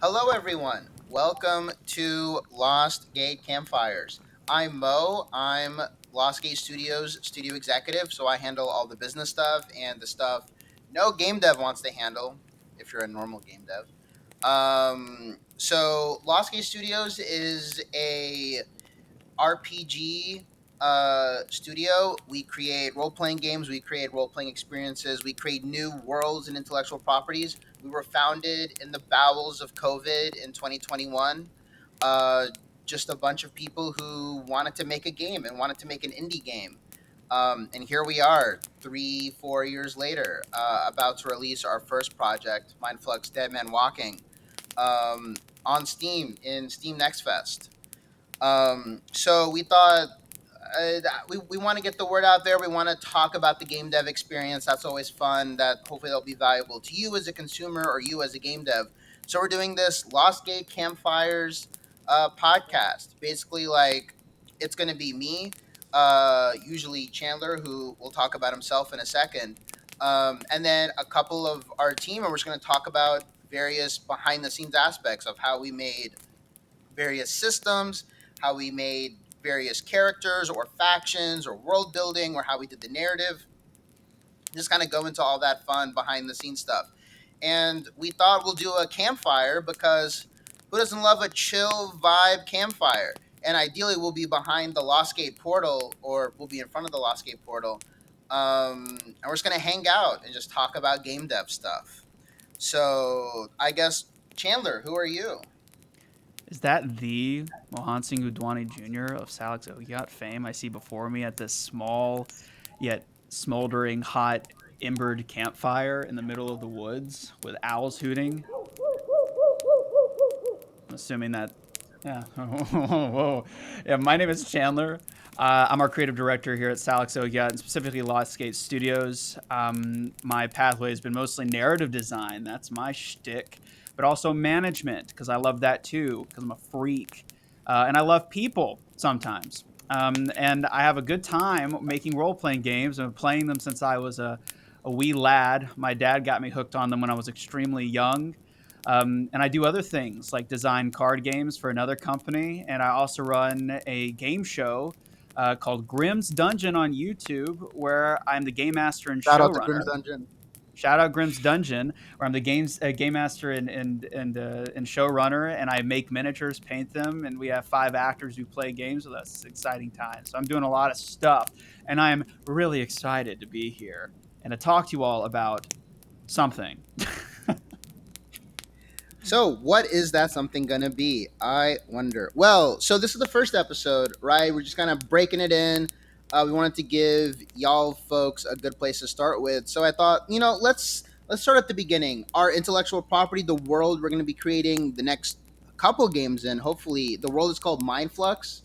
Hello, everyone. Welcome to Lost Gate Campfires. I'm Mo. I'm Lost Gate Studios studio executive, so I handle all the business stuff and the stuff no game dev wants to handle if you're a normal game dev. So Lost Gate Studios is a RPG studio. We create role playing games, we create role playing experiences, we create new worlds and intellectual properties. We were founded in the bowels of COVID in 2021. Uh, just a bunch of people who wanted to make a game and wanted to make an indie game. And here we are, 4 years later, about to release our first project, MINDFLUX Dead Man Walking, um, on Steam in Steam Next Fest. So we thought we want to get the word out there. We want to talk about the game dev experience. That's always fun. That hopefully they'll be valuable to you as a consumer or you as a game dev. So we're doing this Lost Gate Campfires podcast. Basically, like it's going to be me, usually Chandler, who will talk about himself in a second, and then a couple of our team, and we're just going to talk about various behind the scenes aspects of how we made various systems, how we made various characters or factions or world building or how we did the narrative. Just kind of go into all that fun behind the scenes stuff. And we thought we'll do a campfire because who doesn't love a chill vibe campfire? And ideally, we'll be behind the Lost Gate portal or we'll be in front of the Lost Gate portal. And we're just going to hang out and just talk about game dev stuff. So I guess, Chandler, who are you? Is that the Mohan Singh Udwani Jr. of Salix Ogyat fame I see before me at this small yet smoldering hot embered campfire in the middle of the woods with owls hooting? I'm assuming that. Yeah. Whoa. Yeah, my name is Chandler. I'm our creative director here at Salix Ogyat and specifically Lost Gate Studios. My pathway has been mostly narrative design. That's my shtick, but also management because I love that too because I'm a freak. And I love people sometimes. And I have a good time making role playing games. I've been playing them since I was a wee lad. My dad got me hooked on them when I was extremely young. And I do other things like design card games for another company. And I also run a game show called Grimm's Dungeon on YouTube, where I'm the game master and Shout out to Grim's showrunner. Dungeon. Shout out Grimm's Dungeon, where I'm the game master and showrunner, and I make miniatures, paint them, and we have 5 actors who play games with us. It's exciting times. So I'm doing a lot of stuff, and I'm really excited to be here and to talk to you all about something. So, what is that something gonna be? I wonder. Well, so this is the first episode, right? We're just kind of breaking it in. We wanted to give y'all folks a good place to start with. So I thought, let's start at the beginning. Our intellectual property, the world we're gonna be creating the next couple games in. Hopefully, the world is called MindFlux,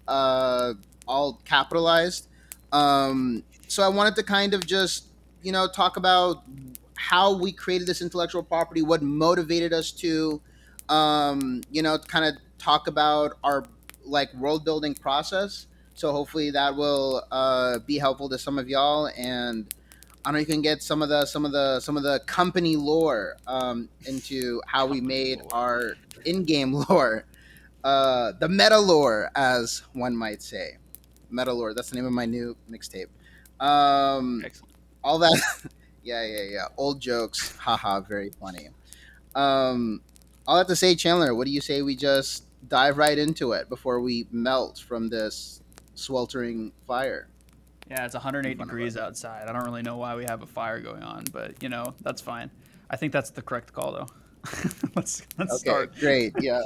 uh, all capitalized. So I wanted to kind of just talk about how we created this intellectual property, what motivated us to, kind of talk about our like world building process. So hopefully that will be helpful to some of y'all, and I don't know, you can get some of the company lore into how we Company made lore. our in-game lore, the meta lore, as one might say. Meta lore. That's the name of my new mixtape. Um, Excellent. all that. Yeah. Old jokes. Haha, very funny. Um, all that to say, Chandler, what do you say we just dive right into it before we melt from this sweltering fire Yeah, it's in 108 front of degrees us? outside. I don't really know why we have a fire going on, but that's fine. I think that's the correct call though. Let's Okay, start. great. Yeah,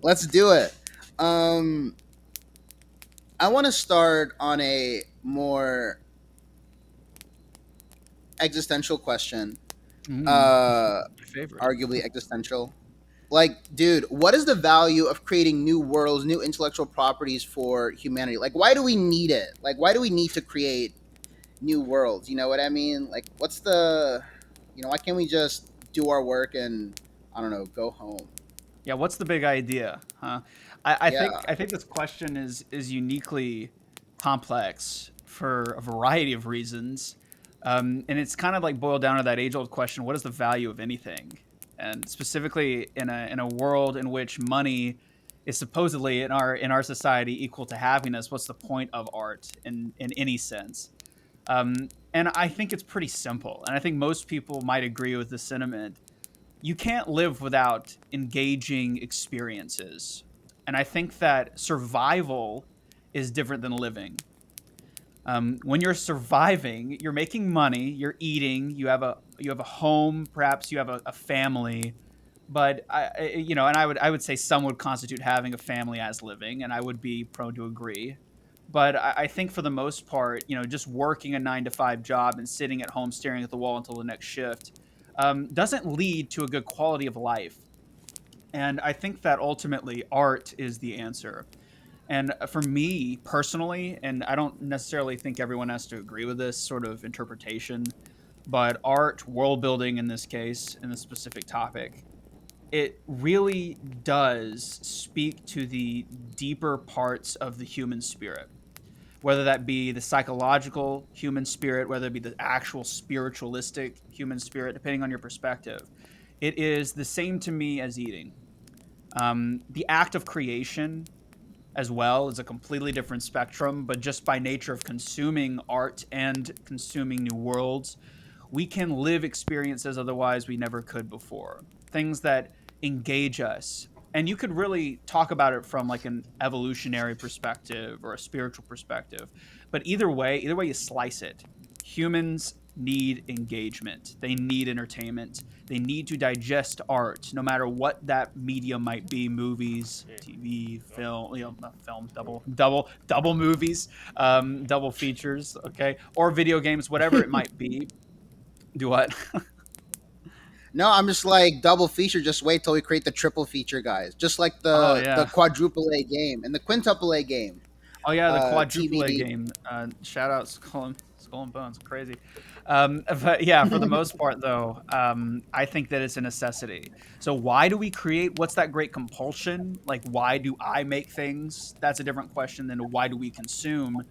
let's do it. Um, I want to start on a more existential question. Mm, Uh, my favorite. Arguably existential. Like, dude, what is the value of creating new worlds, new intellectual properties for humanity? Like, why do we need it? Like, why do we need to create new worlds? You know what I mean? Like, what's the, why can't we just do our work and, I don't know, go home? Yeah, what's the big idea, huh? I think this question is uniquely complex for a variety of reasons, and it's kind of like boiled down to that age old question: what is the value of anything? and specifically in a world in which money is supposedly in our society equal to happiness. What's the point of art in any sense? And I think it's pretty simple, and I think most people might agree with the sentiment. You can't live without engaging experiences, and I think that survival is different than living. When you're surviving, you're making money, you're eating, you have a home, perhaps you have a family. But you know, and I would say some would constitute having a family as living, and I would be prone to agree. But I think for the most part, you know, just working a 9 to 5 job and sitting at home staring at the wall until the next shift doesn't lead to a good quality of life. And I think that ultimately art is the answer. And for me personally, and I don't necessarily think everyone has to agree with this sort of interpretation, but art, world building in this case, in this specific topic, it really does speak to the deeper parts of the human spirit, whether that be the psychological human spirit, whether it be the actual spiritualistic human spirit, depending on your perspective. It is the same to me as eating. The act of creation as well is a completely different spectrum, but just by nature of consuming art and consuming new worlds, we can live experiences otherwise we never could before. Things that engage us. And you could really talk about it from like an evolutionary perspective or a spiritual perspective. But either way you slice it, humans need engagement. They need entertainment. They need to digest art, no matter what that medium might be: movies, TV, film, you know, not film, double movies, double features, okay, or video games, whatever it might be. Do what? No, I'm just like double feature. Just wait till we create the triple feature, guys. Just like Oh the yeah. quadruple A game and the quintuple A game. Oh yeah, the quadruple A TBD. game. Shout out Skull and Bones, crazy. But yeah, for the most part though, I think that it's a necessity. So why do we create? What's that great compulsion? Like, why do I make things? That's a different question than why do we consume.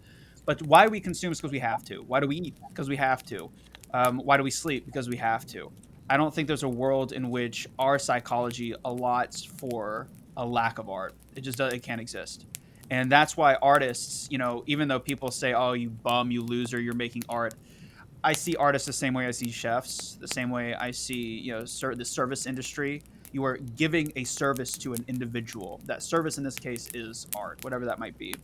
But why we consume is because we have to. Why do we eat? Because we have to. Why do we sleep? Because we have to. I don't think there's a world in which our psychology allots for a lack of art. It just does, it can't exist. And that's why artists, you know, even though people say, "Oh, you bum, you loser, you're making art," I see artists the same way I see chefs, the same way I see, you know, the service industry. You are giving a service to an individual. That service in this case is art, whatever that might be.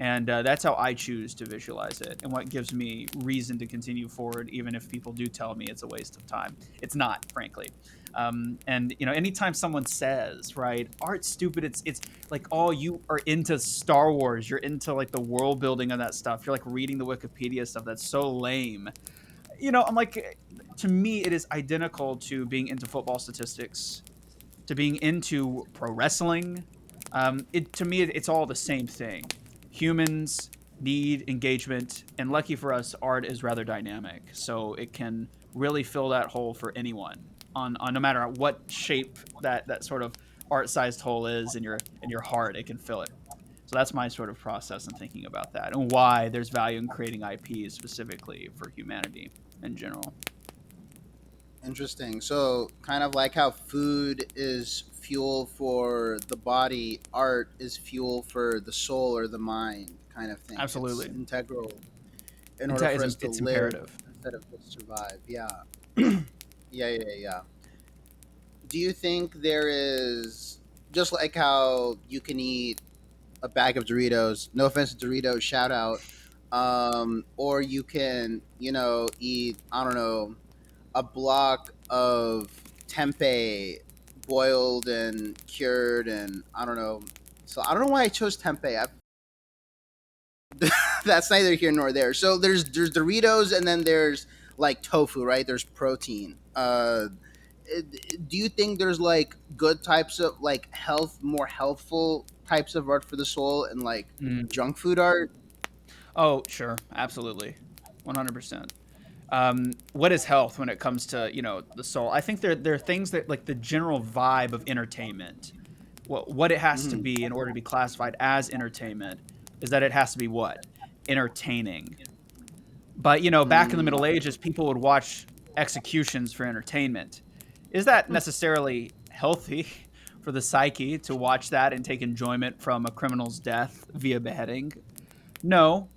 And that's how I choose to visualize it, and what gives me reason to continue forward, even if people do tell me it's a waste of time. It's not, frankly. And you know, anytime someone says, right, art's stupid, it's like, oh, you are into Star Wars, you're into like the world building of that stuff, you're like reading the Wikipedia stuff. That's so lame. You know, I'm like, to me, it is identical to being into football statistics, to being into pro wrestling. It to me, it's all the same thing. Humans need engagement, and lucky for us, art is rather dynamic, so it can really fill that hole for anyone on no matter what shape that sort of art-sized hole is in your heart. It can fill it. So that's my sort of process in thinking about that, and why there's value in creating IPs specifically for humanity in general. Interesting. So, kind of like how food is fuel for the body, art is fuel for the soul or the mind, kind of thing. It's Absolutely, integral in order for us to it's live imperative. instead of just survive. Yeah. Yeah. Do you think there is, just like how you can eat a bag of Doritos, no offense to Doritos, shout out, or you can, eat, I don't know, a block of tempeh boiled and cured, and I don't know. So I don't know why I chose tempeh. That's neither here nor there. So there's Doritos, and then there's like tofu, right? There's protein. Do you think there's like good types of like more healthful types of art for the soul, and like Mm. junk food art? Oh, sure, absolutely, 100%. What is health when it comes to, you know, the soul? I think there are things that, like, the general vibe of entertainment, what it has to Hmm. be in order to be classified as entertainment, is that it has to be what, entertaining. But you know, back in the Middle Mm, Ages, people would watch executions for entertainment. Is that necessarily healthy for the psyche to watch that and take enjoyment from a criminal's death via beheading? No,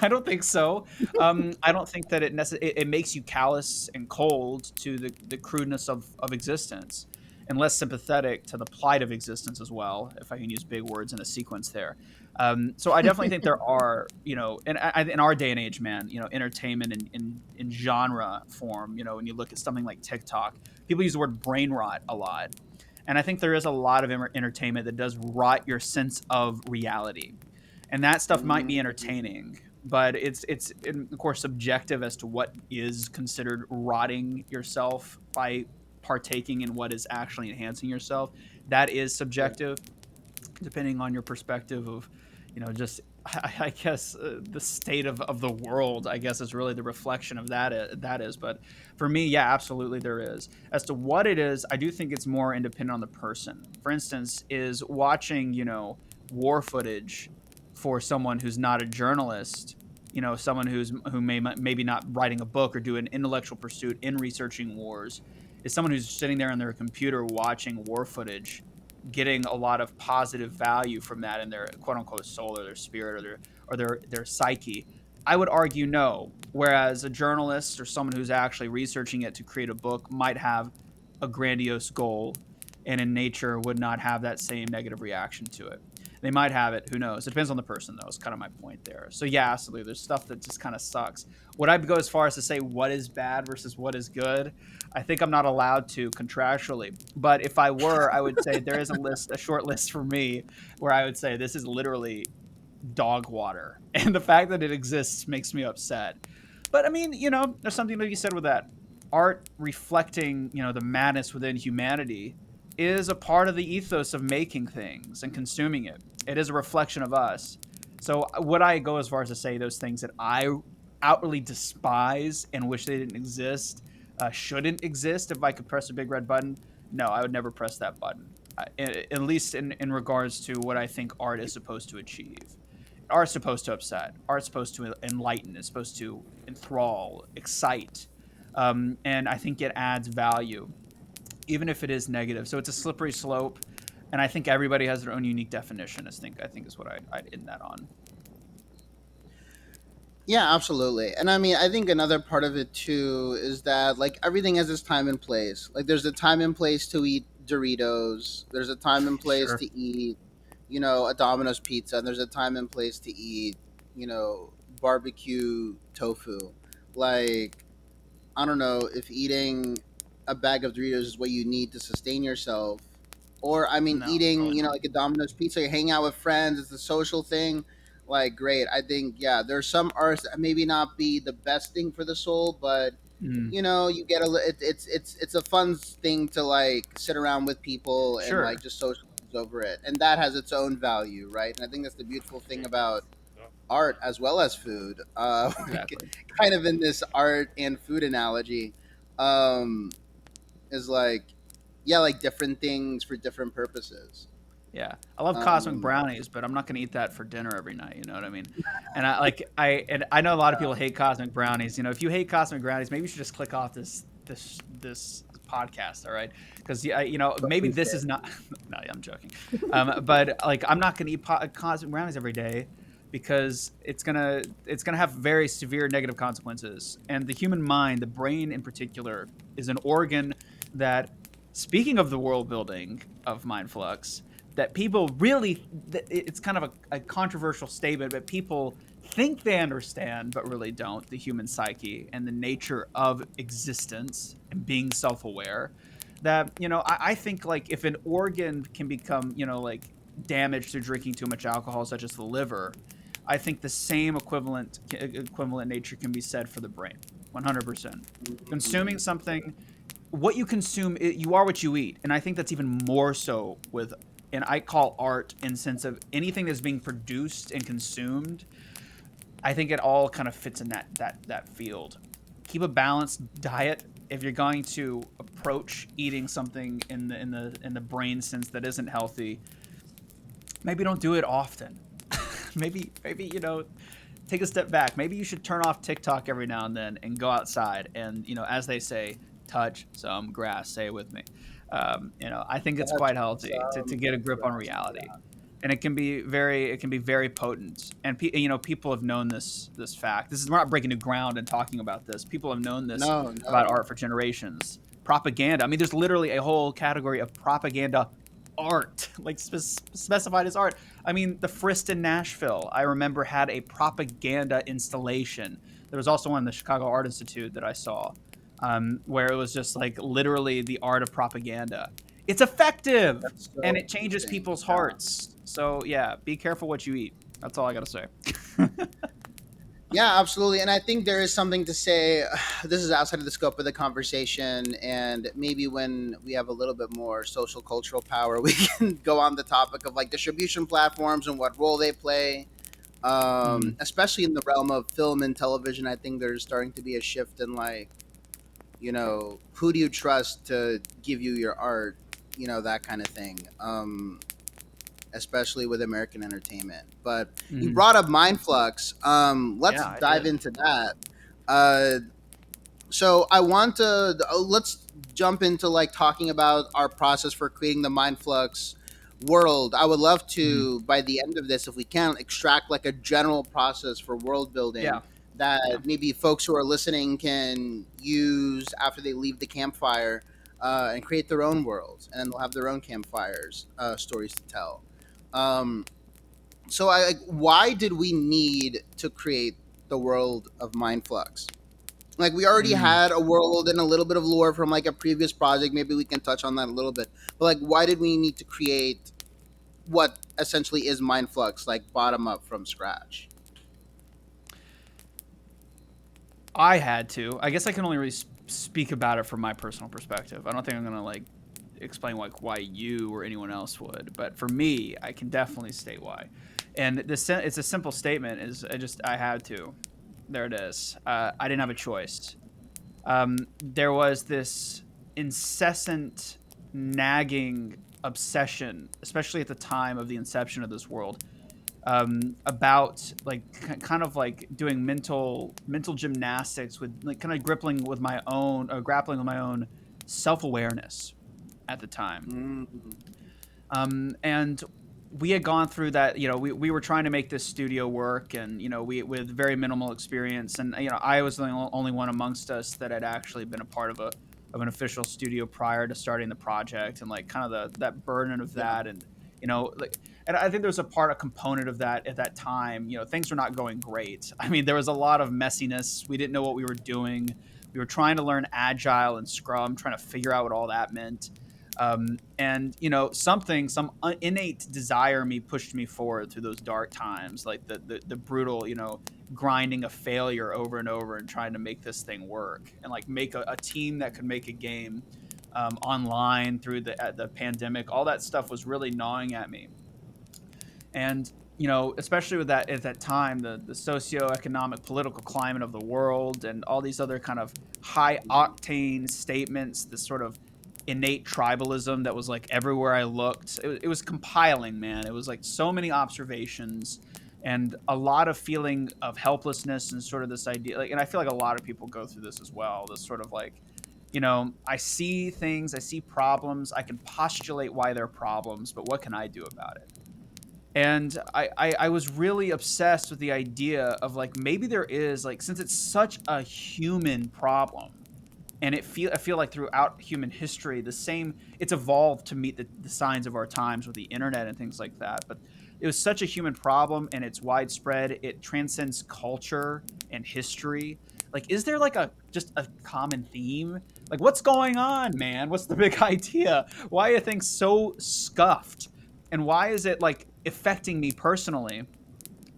I don't think so. I don't think that it makes you callous and cold to the crudeness of existence, and less sympathetic to the plight of existence as well, if I can use big words in a sequence there. So I definitely think there are, in our day and age, man, entertainment in genre form. When you look at something like TikTok, people use the word brain rot a lot, and I think there is a lot of entertainment that does rot your sense of reality, and that stuff might be entertaining, but it's of course subjective as to what is considered rotting yourself by partaking in what is actually enhancing yourself. That is Yeah. subjective, depending on your perspective of, just I guess the state of the world. I guess is really the reflection of that is. But for me, yeah, absolutely there is. As to what it is, I do think it's more independent on the person. For instance, is watching war footage for someone who's not a journalist. Someone who maybe not writing a book or do an intellectual pursuit in researching wars, is someone who's sitting there on their computer watching war footage, getting a lot of positive value from that in their quote unquote soul or their spirit or their psyche. I would argue no. Whereas a journalist or someone who's actually researching it to create a book might have a grandiose goal, and in nature would not have that same negative reaction to it. They might have it. Who knows? It depends on the person, though. Is kind of my point there. So yeah, absolutely. There's stuff that just kind of sucks. Would I go as far as to say what is bad versus what is good? I think I'm not allowed to contractually. But if I were, I would say there is a short list for me, where I would say this is literally dog water, and the fact that it exists makes me upset. But I mean, there's something to be said with that. Art reflecting, the madness within humanity is a part of the ethos of making things and consuming it. It is a reflection of us. So would I go as far as to say those things that I outwardly despise and wish they didn't exist, shouldn't exist if I could press a big red button? No, I would never press that button. At least in regards to what I think art is supposed to achieve. Art's supposed to upset. Art's supposed to enlighten. It's supposed to enthrall, excite, and I think it adds value, even if it is negative. So it's a slippery slope, and I think everybody has their own unique definition. I think is what I'd end that on. Yeah, absolutely. And I mean, I think another part of it too is that like everything has its time and place. Like there's a time and place to eat Doritos. There's a time and place Sure. to eat, a Domino's pizza. And there's a time and place to eat, barbecue tofu. Like I don't know if eating a bag of Doritos is what you need to sustain yourself, or I mean, No, eating probably not. like a Domino's pizza, you're hanging out with friends, it's a social thing. Like great, I think yeah, there's some arts that maybe not be the best thing for the soul, but Mm, you get it's a fun thing to like sit around with people and like sure. just socialize over it, and that has its own value, right? And I think that's the beautiful thing about art as well as food. Like, Exactly. kind of in this art and food analogy, um, is like, yeah, like different things for different purposes. Yeah, I love cosmic Um, brownies, but I'm not going to eat that for dinner every night. You know what I mean? And I know a lot of people hate cosmic brownies. If you hate cosmic brownies, maybe you should just click off this podcast. All right? Because yeah, but maybe please this do. is not. No, I'm joking. But like, I'm not going to eat cosmic brownies every day because it's gonna have very severe negative consequences. And the human mind, the brain in particular, is an organ that, speaking of the world building of MindFlux, that people really, it's kind of a controversial statement, but people think they understand but really don't the human psyche and the nature of existence and being self-aware. That I think, like, if an organ can become like damaged through drinking too much alcohol, such as the liver, I think the same equivalent nature can be said for the brain. 100%. Consuming Mm, something, what you consume, you are what you eat, and I think that's even more so with, and I call art in sense of anything that's being produced and consumed. I think it all kind of fits in that field. Keep a balanced diet if you're going to approach eating something in the brain sense that isn't healthy. Maybe don't do it often. maybe take a step back. Maybe you should turn off TikTok every now and then and go outside and, as they say, touch some grass. Say it with me. I think it's quite Touch healthy to some get a grip on grass. reality, and it can be very potent. And people have known this fact. This is we're not breaking new ground and talking about this. People have known this No, about no. art for generations. Propaganda. I mean, there's literally a whole category of propaganda art, like specified as art. I mean, the Frist in Nashville, I remember, had a propaganda installation. There was also one in the Chicago Art Institute that I saw, where it was just like literally the art of propaganda. It's effective That's and so it changes interesting. people's Yeah. hearts. So yeah, be careful what you eat. That's all I gotta say. Yeah, absolutely. And I think there is something to say. This is outside of the scope of the conversation. And maybe when we have a little bit more social cultural power, we can go on the topic of like distribution platforms and what role they play. Mm, Especially in the realm of film and television, I think there's starting to be a shift in like, who do you trust to give you your art, that kind of thing. Especially with American entertainment. But you mm. brought up MindFlux. Let's Yeah, I dive did. into that. Uh, so I want to let's jump into like talking about our process for creating the MindFlux world. I would love Mm. to, by the end of this, if we can, extract like a general process for world building Yeah, that yeah. maybe folks who are listening can use after they leave the campfire, and create their own worlds, and then they'll have their own campfires, stories to tell. Um, so why did we need to create the world of Mindflux? Like we already Mm. had a world and a little bit of lore from like a previous project. Maybe we can touch on that a little bit. But like, why did we need to create what essentially is Mindflux, like bottom up from scratch? I had to. I guess I can only really speak about it from my personal perspective. I don't think I'm gonna like explain like why you or anyone else would, but for me, I can definitely state why. And it's a simple statement. Is I had to. There it is. I didn't have a choice. There was this incessant, nagging obsession, especially at the time of the inception of this world, about like kind of like doing mental gymnastics with like kind of grappling with my own self awareness at the time. Mm. And we had gone through that. We were trying to make this studio work, and we with very minimal experience, and I was the only one amongst us that had actually been a part of an official studio prior to starting the project, and like kind of that burden of Yeah. that. And like, and I think there's a component of that at that time. Things were not going great. I mean, there was a lot of messiness. We didn't know what we were doing. We were trying to learn agile and scrum, trying to figure out what all that meant. And some innate desire in me pushed me forward through those dark times, like the brutal, grinding of failure over and over and trying to make this thing work, and like make a team that could make a game online through the pandemic. All that stuff was really gnawing at me. And especially with that at that time, the socioeconomic political climate of the world and all these other kind of high octane statements, this sort of innate tribalism that was like everywhere I looked. It was compiling, man. It was like so many observations and a lot of feeling of helplessness and sort of this idea, like, and I feel like a lot of people go through this as well. This sort of like, I see things, I see problems, I can postulate why they're problems, but what can I do about it? And I was really obsessed with the idea of like maybe there is, like, since it's such a human problem, and I feel like throughout human history the same, it's evolved to meet the signs of our times with the internet and things like that. But it was such a human problem, and it's widespread, it transcends culture and history. Like, is there like a just a common theme? Like, what's going on, man? What's the big idea? Why are things so scuffed, and why is it like affecting me personally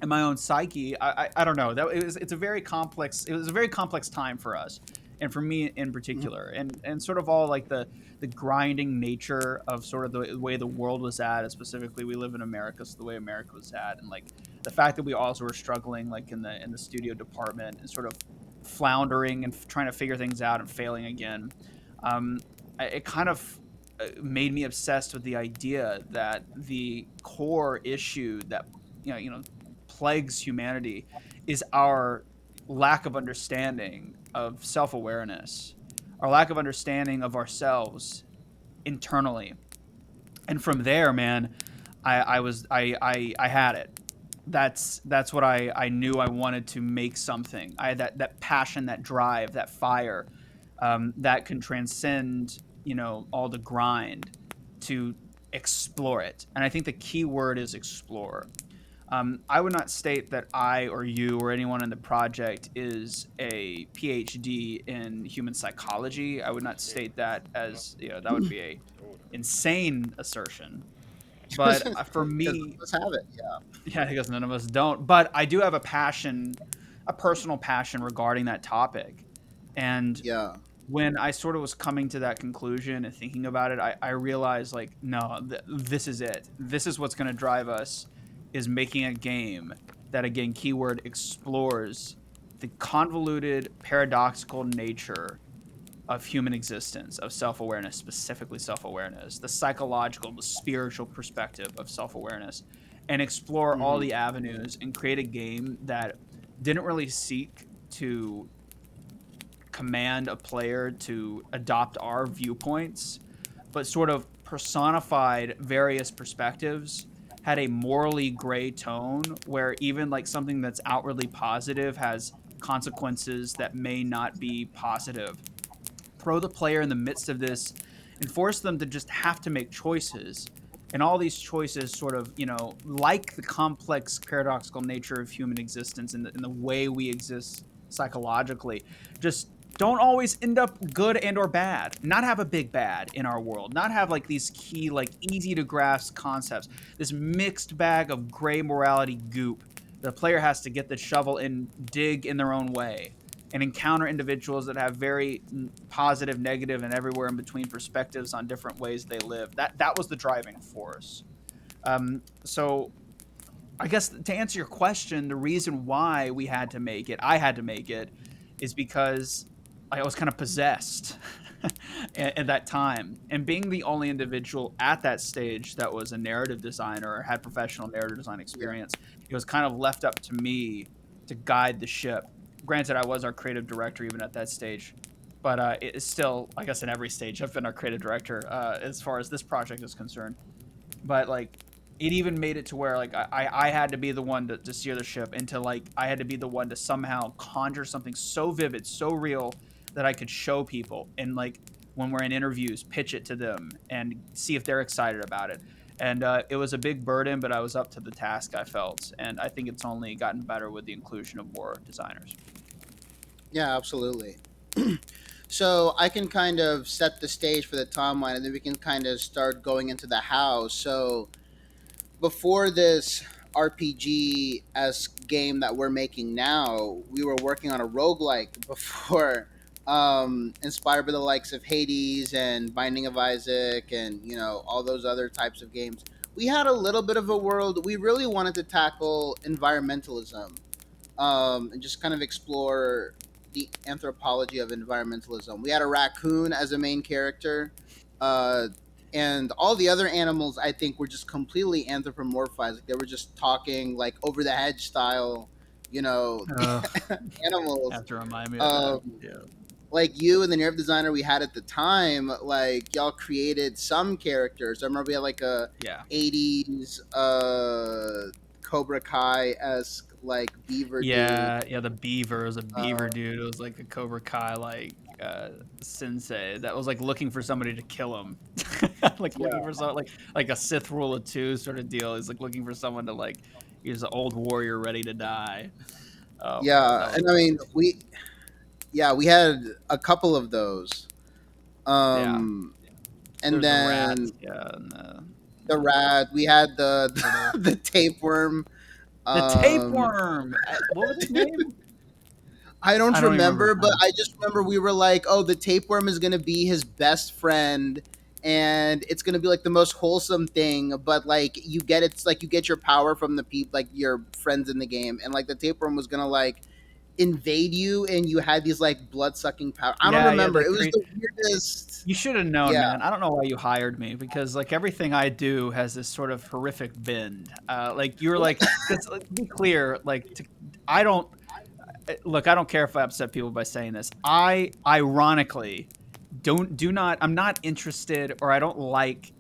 and my own psyche? I don't know. It was a very complex time for us, and for me in Mhm. particular, and sort of all like the grinding nature of sort of the way the world was at, and specifically we live in America, so the way America was at, and like the fact that we also were struggling like in the studio department and sort of floundering and trying to figure things out and failing again. It kind of made me obsessed with the idea that the core issue that plagues humanity is our lack of understanding of self-awareness, our lack of understanding of ourselves internally. And from there, man, I had it. That's what I knew I wanted to make something. I had that passion, that drive, that fire, that can transcend, all the grind to explore it. And I think the key word is explore. I would not state that I or you or anyone in the project is a PhD in human psychology. I would not state that as, that would be a insane assertion. But for Because me, let's have it. Yeah. yeah, I guess none of us don't. But I do have a passion, a personal passion regarding that topic. And Yeah. when I sort of was coming to that conclusion and thinking about it, I realized like, no, this is it. This is what's going to drive us, is making a game that, again, keyword, explores the convoluted, paradoxical nature of human existence, of self-awareness, specifically self-awareness, the psychological, the spiritual perspective of self-awareness, and explore all Hmm. the avenues and create a game that didn't really seek to command a player to adopt our viewpoints, but sort of personified various perspectives, had a morally gray tone where even like something that's outwardly positive has consequences that may not be positive. Throw the player in the midst of this and force them to just have to make choices. And all these choices sort of, like the complex paradoxical nature of human existence and the way we exist psychologically, just don't always end up good and or bad. Not have a big bad in our world. Not have like these key, like easy to grasp concepts. This mixed bag of gray morality goop. The player has to get the shovel and dig in their own way and encounter individuals that have very positive, negative, and everywhere in between perspectives on different ways they live. That was the driving force. So I guess to answer your question, the reason why I had to make it, is because I was kind of possessed at that time. And being the only individual at that stage that was a narrative designer or had professional narrative design Yeah. experience, it was kind of left up to me to guide the ship. Granted, I was our creative director even at that stage, but it is still, I guess, in every stage, I've been our creative director as far as this project is concerned. But like, it even made it to where like I had to be the one to steer the ship, and to like I had to be the one to somehow conjure something so vivid, so real, that I could show people, and like when we're in interviews, pitch it to them and see if they're excited about it. And it was a big burden, but I was up to the task, I felt, and I think it's only gotten better with the inclusion of more designers. Yeah. Absolutely. So I can kind of set the stage for the timeline, and then we can kind of start going into the house. So before this RPG esque game that we're making now, we were working on a roguelike before, inspired by the likes of Hades and Binding of Isaac and, all those other types of games. We had a little bit of a world. We really wanted to tackle environmentalism, and just kind of explore the anthropology of environmentalism. We had a raccoon as a main character, uh, and all the other animals I think were just completely anthropomorphized. Like they were just talking like over the hedge style, you know, Uh, animals. have to remind me of that. Um, Yeah. like you and the narrative designer we had at the time, like y'all created some characters. I remember we had like a Yeah. '80s Cobra Kai esque like beaver dude. Yeah, yeah, the beaver was a beaver Uh, dude. It was like a Cobra Kai like sensei that was like looking for somebody to kill him. Like looking yeah, for someone like a Sith rule of two sort of deal. He's like looking for someone to like, he's an old warrior ready to die. Oh man, yeah, that was and I mean we had a couple of those. yeah. Um, and There's the rat, then yeah, and the the rat. We had the turtle. the tapeworm. The Um, tapeworm. What was his name? I don't I don't even remember remember, his but name. I just remember we were like, oh, the tapeworm is gonna be his best friend, and it's gonna be like the most wholesome thing. But like it's like you get your power from the people, like your friends in the game, and like the tapeworm was gonna like invade you, and you had these like blood sucking power. I don't Yeah, yeah, remember. the It was creature. the weirdest. You should have known, Yeah, man. I don't know why you hired me, because like everything I do has this sort of horrific bend. Like you were like, because to be clear, I don't look. I don't care if I upset people by saying this. I ironically do not I'm not interested, or I don't like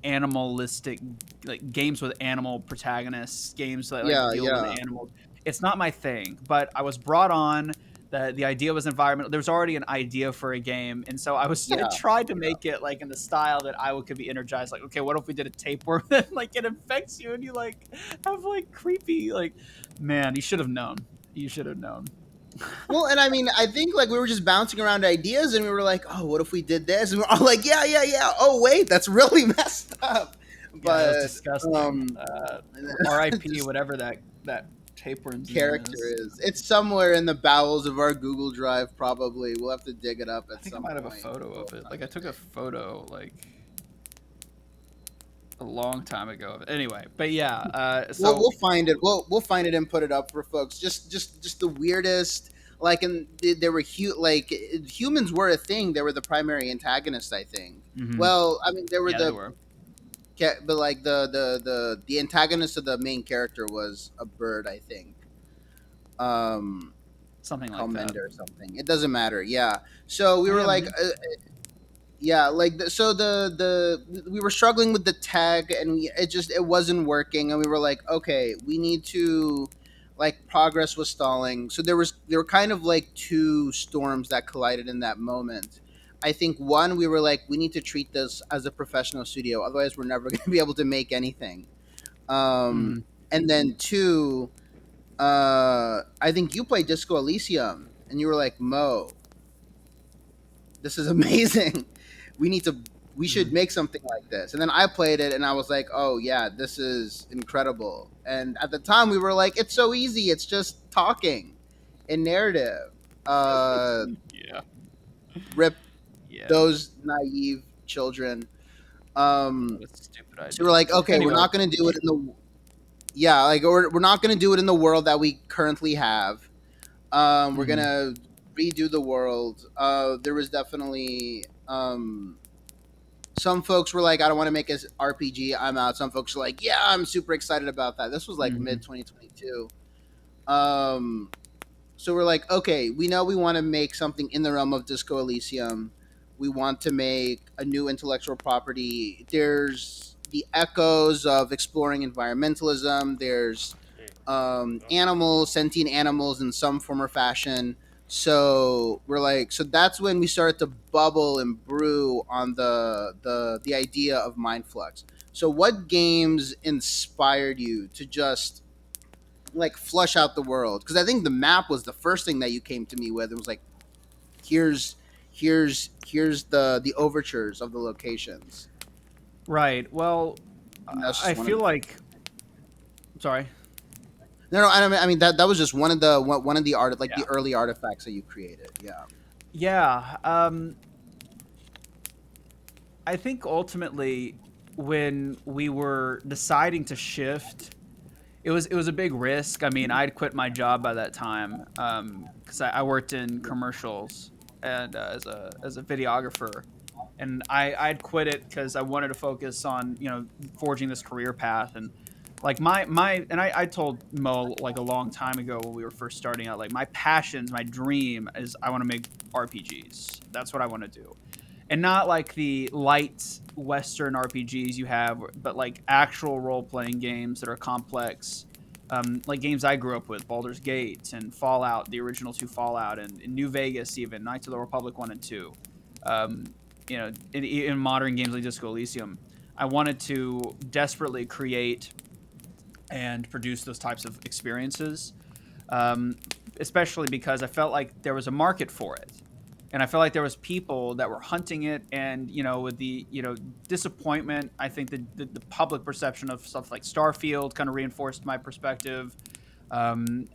animalistic, like games with animal protagonists, games that like Yeah, deal with yeah, animals. It's not my thing, but I was brought on. The idea was environmental. There was already an idea for a game, and so I yeah. tried to make it like in the style that I could be energized. Like, okay, what if we did a tapeworm that like it infects you and you like have like creepy like, man, you should have known. You should have known. Well, and I mean, I think like we were just bouncing around ideas, and we were like, "Oh, what if we did this?" And we are all like, "Yeah, yeah, yeah." Oh, wait, that's really messed up. Yeah, that was But disgusting. R.I.P. just whatever that tapeworm's name character is. is. It's somewhere in the bowels of our Google Drive. Probably we'll have to dig it up I at think I some might have a point. photo of it. Like I took a photo like a long time ago of it. Anyway, but yeah. We'll So find it. We'll find it and put it up for folks. Just the weirdest. Like, and there were like humans were a thing. They were the primary antagonists, I think. mhm. Well, I mean, they were Yeah, they were but like the antagonist of the main character was a bird, I think. Um, something like that. Helmender or something. It doesn't matter. Yeah. So we Oh were yeah, like, yeah, like so the we were struggling with the tag, and it wasn't working, and we were like, okay, we need to, like, progress was stalling. So there were kind of like two storms that collided in that moment. I think one, we were like, we need to treat this as a professional studio, otherwise we're never going to be able to make anything. Um, mhm, and then two, I think you played Disco Elysium, and you were like, Mo, this is amazing. We need to we should mhm. make something like this. And then I played it and I was like, oh yeah, this is incredible. And at the time we were like, it's so easy. It's just talking and narrative. Uh Yeah, Rip yeah. those naive children. What a stupid So we're idea. like, okay, we're Anyway. not gonna do it in the yeah, like we're not gonna do it in the world that we currently have. We're Mhm, gonna redo the world. There was definitely some folks were like, I don't want to make an RPG. I'm out. Some folks were like, yeah, I'm super excited about that. This was like mhm. mid 2022. Um, so we're like, okay, we know we want to make something in the realm of Disco Elysium. We want to make a new intellectual property. There's the echoes of exploring environmentalism. There's animals, sentient animals in some form or fashion. So we're like, so that's when we started to bubble and brew on the idea of MindFlux. So what games inspired you to just like flush out the world? Because I think the map was the first thing that you came to me with. It was like, here's here's the overtures of the locations. Right. Well, And that's I just one of feel them. like. Sorry. No, I mean that was just one of the art like Yeah. the early artifacts that you created. Yeah. Yeah. I think ultimately, when we were deciding to shift, it was a big risk. I mean, I'd quit my job by that time because I worked in commercials and as a videographer, and I'd quit it because I wanted to focus on forging this career path. And like my and I told Mo like a long time ago when we were first starting out, like my passions, my dream is I want to make RPGs. That's what I want to do, and not like the light Western RPGs you have, but like actual role playing games that are complex, like games I grew up with, Baldur's Gate and Fallout, the original two Fallout, and New Vegas, even Knights of the Republic 1 and 2. Um, in modern games like Disco Elysium, I wanted to desperately create and produce those types of experiences, um, especially because I felt like there was a market for it, and I felt like there was people that were hunting it. And with the disappointment, I think the public perception of stuff like Starfield kind of reinforced my perspective,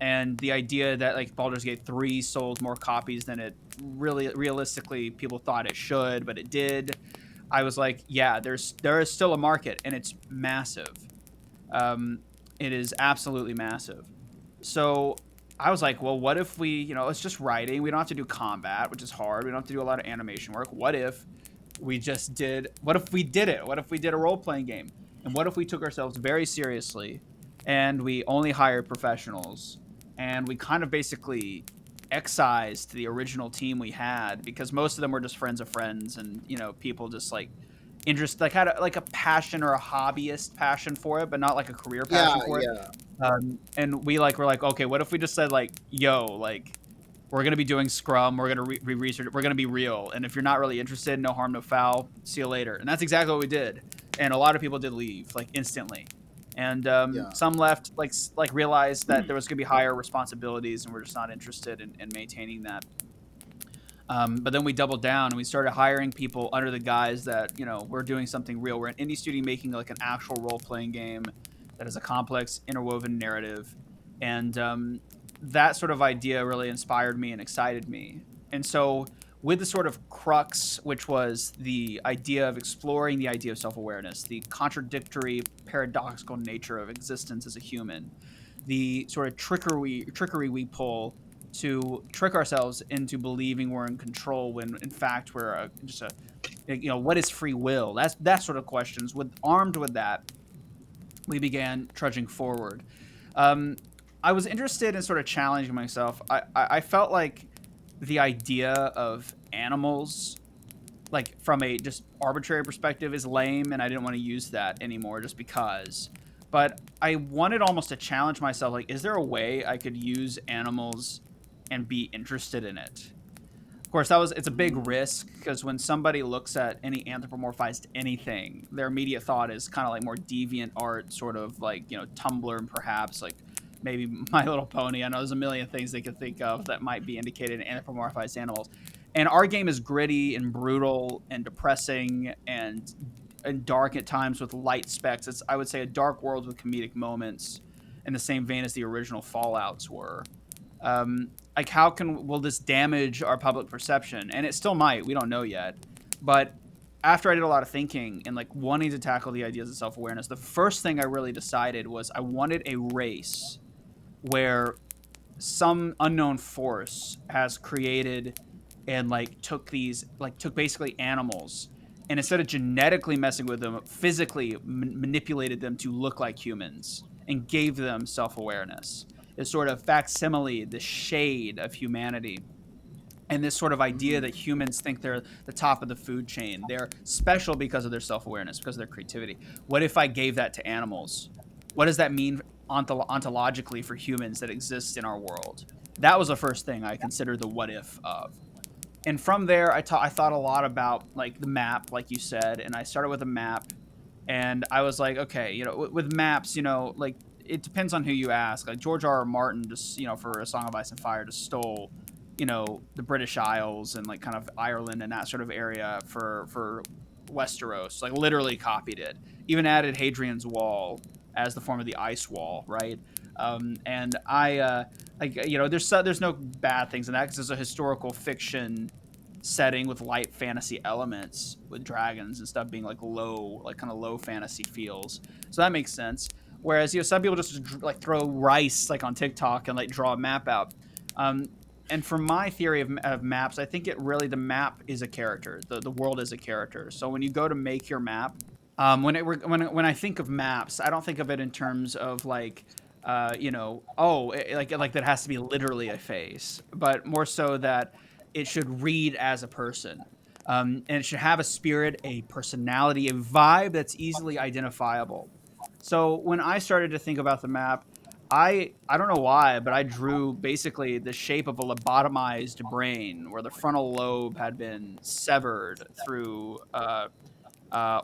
and the idea that like Baldur's Gate 3 sold more copies than it really realistically people thought it should, but it did. I was like, yeah, there is still a market, and it's massive. Um, it is absolutely massive. So I was like, well, what if we, it's just writing. We don't have to do combat, which is hard. We don't have to do a lot of animation work. What if what if we did it? What if we did a role playing game? And what if we took ourselves very seriously and we only hired professionals and we kind of basically excised the original team we had because most of them were just friends of friends, and people just like interest like had like a passion or a hobbyist passion for it, but not like a career Yeah, passion for it. yeah, And we like were like, okay, what if we just said like, yo, like we're gonna be doing Scrum, we're gonna research, we're gonna be real, and if you're not really interested, no harm, no foul. See you later. And that's exactly what we did. And a lot of people did leave like instantly, and yeah. some left like realized that there was gonna be higher responsibilities, and we're just not interested in maintaining that. But then we doubled down and we started hiring people under the guise that we're doing something real. We're an indie studio making like an actual role playing game that has a complex interwoven narrative, and that sort of idea really inspired me and excited me. And so, with the sort of crux, which was the idea of exploring the idea of self awareness, the contradictory, paradoxical nature of existence as a human, the sort of trickery we pull to trick ourselves into believing we're in control when in fact we're just a what is free will, that's that sort of questions. With armed with that, we began trudging forward. um, I was interested in sort of challenging myself. I felt like the idea of animals, like from a just arbitrary perspective, is lame, and I didn't want to use that anymore just because. But I wanted almost to challenge myself, like, is there a way I could use animals and be interested in it? Of course, it's a big Mm, risk because when somebody looks at any anthropomorphized anything, their immediate thought is kind of like more deviant art, sort of like Tumblr, and perhaps like maybe My Little Pony. I know there's a million things they could think of that might be indicated in anthropomorphized animals. And our game is gritty and brutal and depressing and dark at times with light specks. It's, I would say, a dark world with comedic moments in the same vein as the original Fallouts were. Like, how can will this damage our public perception? And it still might. We don't know yet. But after I did a lot of thinking and like wanting to tackle the ideas of self awareness, the first thing I really decided was I wanted a race where some unknown force has created and like took basically animals, and instead of genetically messing with them, physically manipulated them to look like humans and gave them self-awareness. It sort of facsimile the shade of humanity, and this sort of idea that mm, humans think they're the top of the food chain. They're special because of their self-awareness, because of their creativity. What if I gave that to animals? What does that mean ontologically for humans that exist in our world? That was the first thing I considered the what if of. And from there, I thought a lot about like the map, like you said, and I started with a map, and I was like, okay, with maps, like it depends on who you ask. Like George R. R. Martin, just for A Song of Ice and Fire, just stole, the British Isles and like kind of Ireland and that sort of area for Westeros. Like literally copied it. Even added Hadrian's Wall as the form of the ice wall, right? And like there's no bad things in that because it's a historical fiction setting with light fantasy elements with dragons and stuff being like low, like kind of low fantasy feels. So that makes sense. Whereas some people just like throw rice like on TikTok and like draw a map out. Um, and for my theory of maps, I think the map is a character. The world is a character. So when you go to make your map, when I think of maps, I don't think of it in terms of like like that has to be literally a face, but more so that it should read as a person. And it should have a spirit, a personality, a vibe that's easily identifiable. So when I started to think about the map, I don't know why, but I drew basically the shape of a lobotomized brain where the frontal lobe had been severed through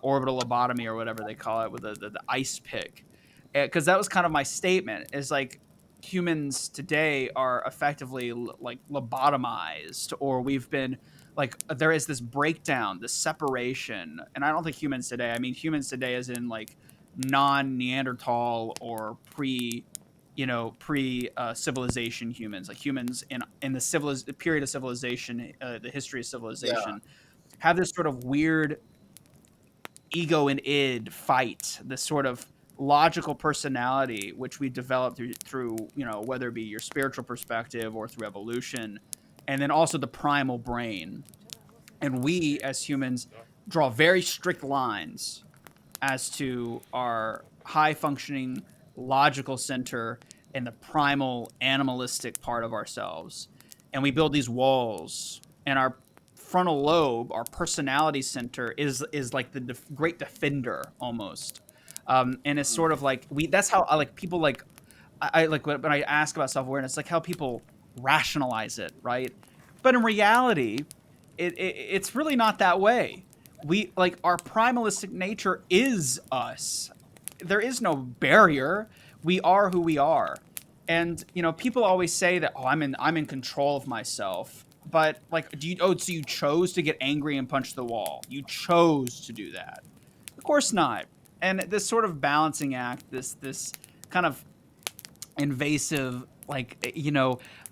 orbital lobotomy or whatever they call it with the ice pick, because that was kind of my statement. Is like humans today are effectively like lobotomized, or we've been like there is this breakdown, this separation, and I don't think humans today. I mean humans today, as in like non-Neanderthal or pre civilization humans, like humans in the period of civilization, the history of yeah, civilization, have this sort of weird ego and id fight, this sort of logical personality which we develop through whether it be your spiritual perspective or through evolution, and then also the primal brain. And we as humans draw very strict lines as to our high functioning logical center and the primal animalistic part of ourselves. and we build these walls, and our frontal lobe, our personality center, is like the great defender almost. And it's sort of like we that's how I like people like I like when I ask about self-awareness, like how people rationalize it, right? But in reality, it's really not that way. We like our primalistic nature is us. There is no barrier. We are who we are. And people always say that, oh, I'm in control of myself. But like, so you chose to get angry and punch the wall. You chose to do that. Of course not. And this sort of balancing act, this kind of invasive, like,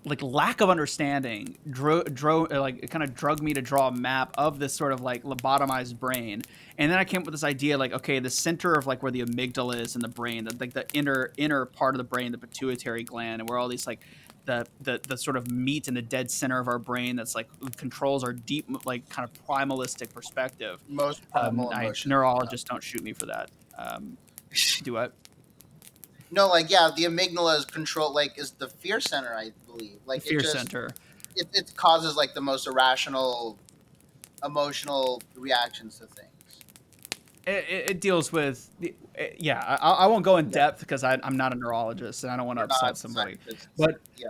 like lack of understanding like kind of drug me to draw a map of this sort of like lobotomized brain. And then I came up with this idea, like, okay, the center of like where the amygdala is in the brain, like the inner part of the brain, the pituitary gland, and where all these like the sort of meat in the dead center of our brain that's like controls our deep, like kind of primalistic perspective. Most primal emotions. Neurologists don't shoot me for that. Do what? No, like yeah, the amygdala is control, like is the fear center, I believe. The Like it fear just center. it causes like the most irrational emotional reactions to things. It deals with yeah. I won't go in Yeah, depth because I'm not a neurologist and I don't want to we're not upset somebody. scientists. But Yeah.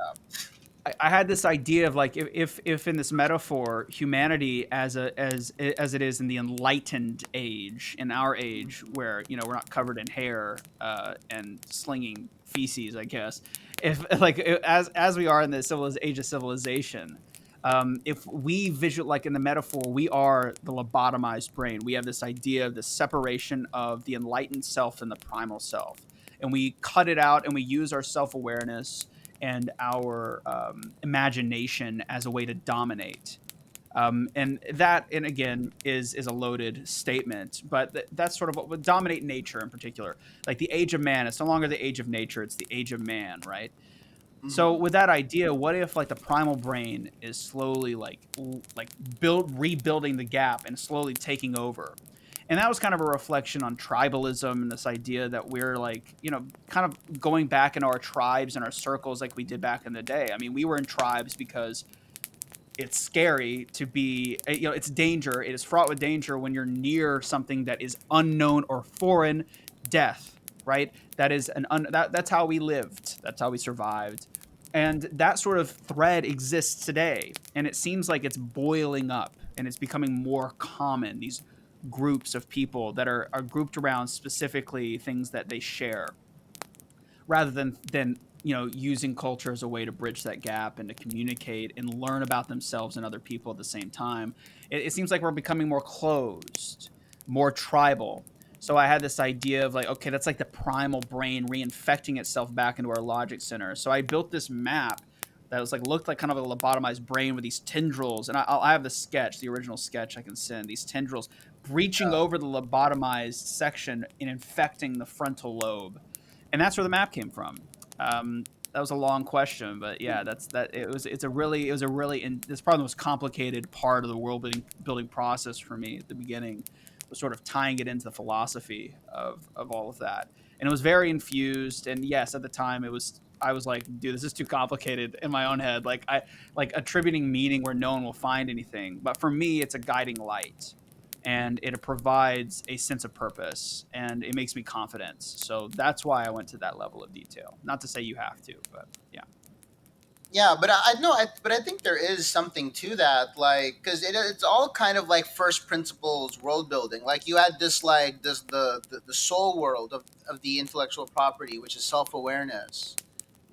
I had this idea of like if in this metaphor, humanity as it is in the enlightened age, in our age where we're not covered in hair and slinging feces, I guess. If like as we are in the age of civilization, if we visual like in the metaphor, we are the lobotomized brain. We have this idea of the separation of the enlightened self and the primal self, and we cut it out, and we use our self awareness and our imagination as a way to dominate. And that, and again, is a loaded statement, but that's sort of what would dominate nature in particular. Like the age of man, it's no longer the age of nature; it's the age of man, right? So Hmm. with that idea, what if like the primal brain is slowly like rebuilding the gap and slowly taking over? And that was kind of a reflection on tribalism and this idea that we're like, kind of going back into our tribes and our circles like we did back in the day. I mean, we were in tribes because it's scary to be, it's danger. It is fraught with danger when you're near something that is unknown or foreign. Death, right? That is that's how we lived. That's how we survived. And that sort of thread exists today. And it seems like it's boiling up and it's becoming more common. These groups of people that are grouped around specifically things that they share, rather than using culture as a way to bridge that gap and to communicate and learn about themselves and other people at the same time. It seems like we're becoming more closed, more tribal. So I had this idea of like, okay, that's like the primal brain reinfecting itself back into our logic center. So I built this map that was like looked like kind of a lobotomized brain with these tendrils, and I have the sketch, the original sketch I can send. These tendrils breaching Yeah. over the lobotomized section and infecting the frontal lobe, and that's where the map came from. That was a long question, but yeah, that's that. It's probably the most complicated part of the world building process for me at the beginning, was sort of tying it into the philosophy of all of that, and it was very infused. And yes, at the time, I was like, dude, this is too complicated in my own head. Like I like attributing meaning where no one will find anything, but for me, it's a guiding light, and it provides a sense of purpose, and it makes me confident. So that's why I went to that level of detail. Not to say you have to, but yeah. Yeah, but I know, but I think there is something to that, like, because it's all kind of like first principles world building. Like you had this, like this the soul world of the intellectual property, which is self awareness,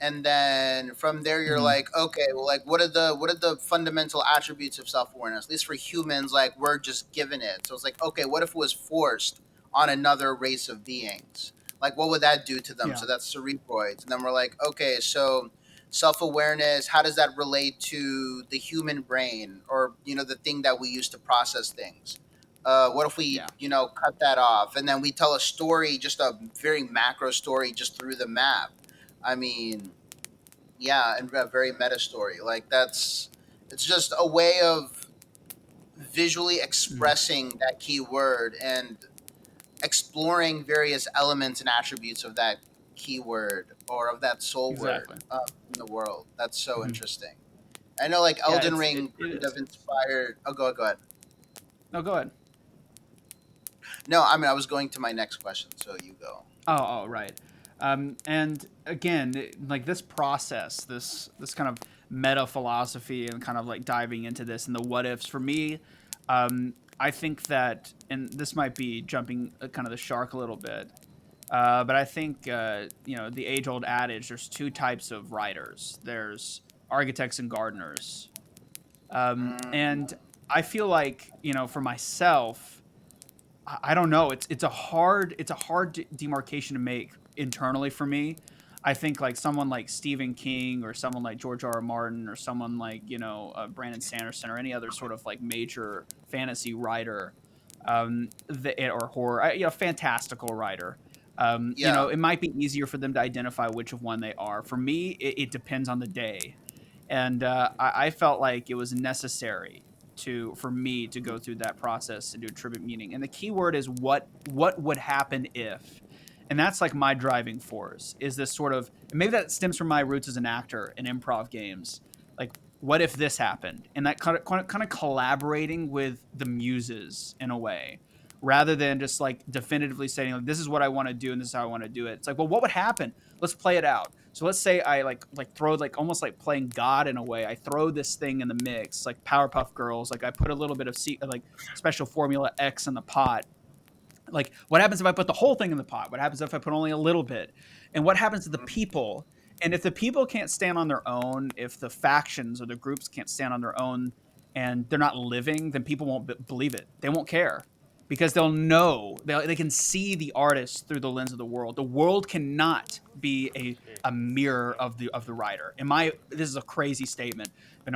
and then from there you're Mm-hmm. like, okay, well, like what are the fundamental attributes of self-awareness? At least for humans, like we're just given it. So it's like, okay, what if it was forced on another race of beings? Like what would that do to them? Yeah. So that's cerebroids. And then we're like, okay, so self-awareness, how does that relate to the human brain, or the thing that we use to process things? What if we Yeah. cut that off, and then we tell a story, just a very macro story, just through the map? I mean, yeah, and a very meta story. Like it's just a way of visually Mm-hmm. expressing that key word and exploring various elements and attributes of that keyword or of that soul word Exactly. in the world. That's so Mm-hmm. interesting. I know like Yeah, Elden it Ring kind is. of inspired. Oh, go ahead. No, go ahead. No, I mean I was going to my next question, so you go. Oh, right. And again, like this process, this kind of meta philosophy, and kind of like diving into this and the what ifs for me, I think that, and this might be jumping kind of the shark a little bit, but I think the age old adage: there's two types of writers. There's architects and gardeners, and Mm, I feel like for myself, I don't know. It's a hard demarcation to make internally for me. I think like someone like Stephen King, or someone like George R. R. Martin, or someone like Brandon Sanderson, or any other sort of like major fantasy writer, or horror, fantastical writer. yeah, It might be easier for them to identify which of one they are. For me, it depends on the day, and I felt like it was necessary for me to go through that process and do attribute meaning. And the key word is what would happen if, and that's like my driving force, is this sort of, and maybe that stems from my roots as an actor in improv games, like what if this happened, and that kind of collaborating with the muses in a way, rather than just like definitively saying like, this is what I want to do and this is how I want to do it. It's like, well, what would happen? Let's play it out. So let's say I like throw, like almost like playing God in a way. I throw this thing in the mix, like Powerpuff Girls. Like I put a little bit of like special Formula X in the pot. Like what happens if I put the whole thing in the pot? What happens if I put only a little bit? And what happens to the mhm, people? And if the people can't stand on their own, if the factions or the groups can't stand on their own, and they're not living, then people won't believe it. They won't care, because they'll know, they can see the artist through the lens of the world. The world cannot be a mirror of the writer. This is a crazy statement, but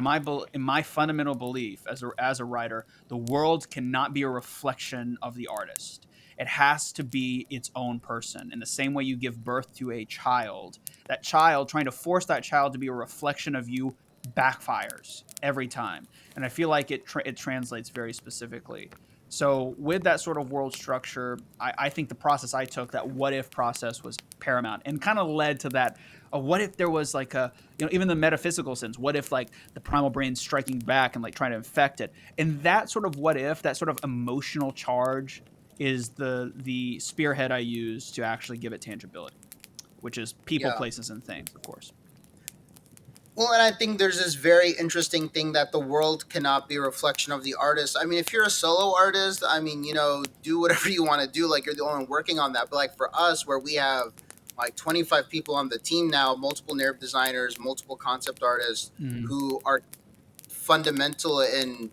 in my fundamental belief as a writer, the world cannot be a reflection of the artist. It has to be its own person. In the same way you give birth to a child, that child, trying to force that child to be a reflection of you, backfires every time. And I feel like it translates very specifically. So with that sort of world structure, I think the process I took, that what if process, was paramount, and kind of led to that. What if there was like even the metaphysical sense? What if like the primal brain striking back and like trying to infect it? And that sort of what if, that sort of emotional charge, is the spearhead I use to actually give it tangibility, which is people, yeah. places, and things, of course. Well, and I think there's this very interesting thing that the world cannot be a reflection of the artist. I mean, if you're a solo artist, I mean, do whatever you want to do. Like, you're the only one working on that. But, like, for us, where we have like 25 people on the team now, multiple narrative designers, multiple concept artists Mm-hmm. who are fundamental in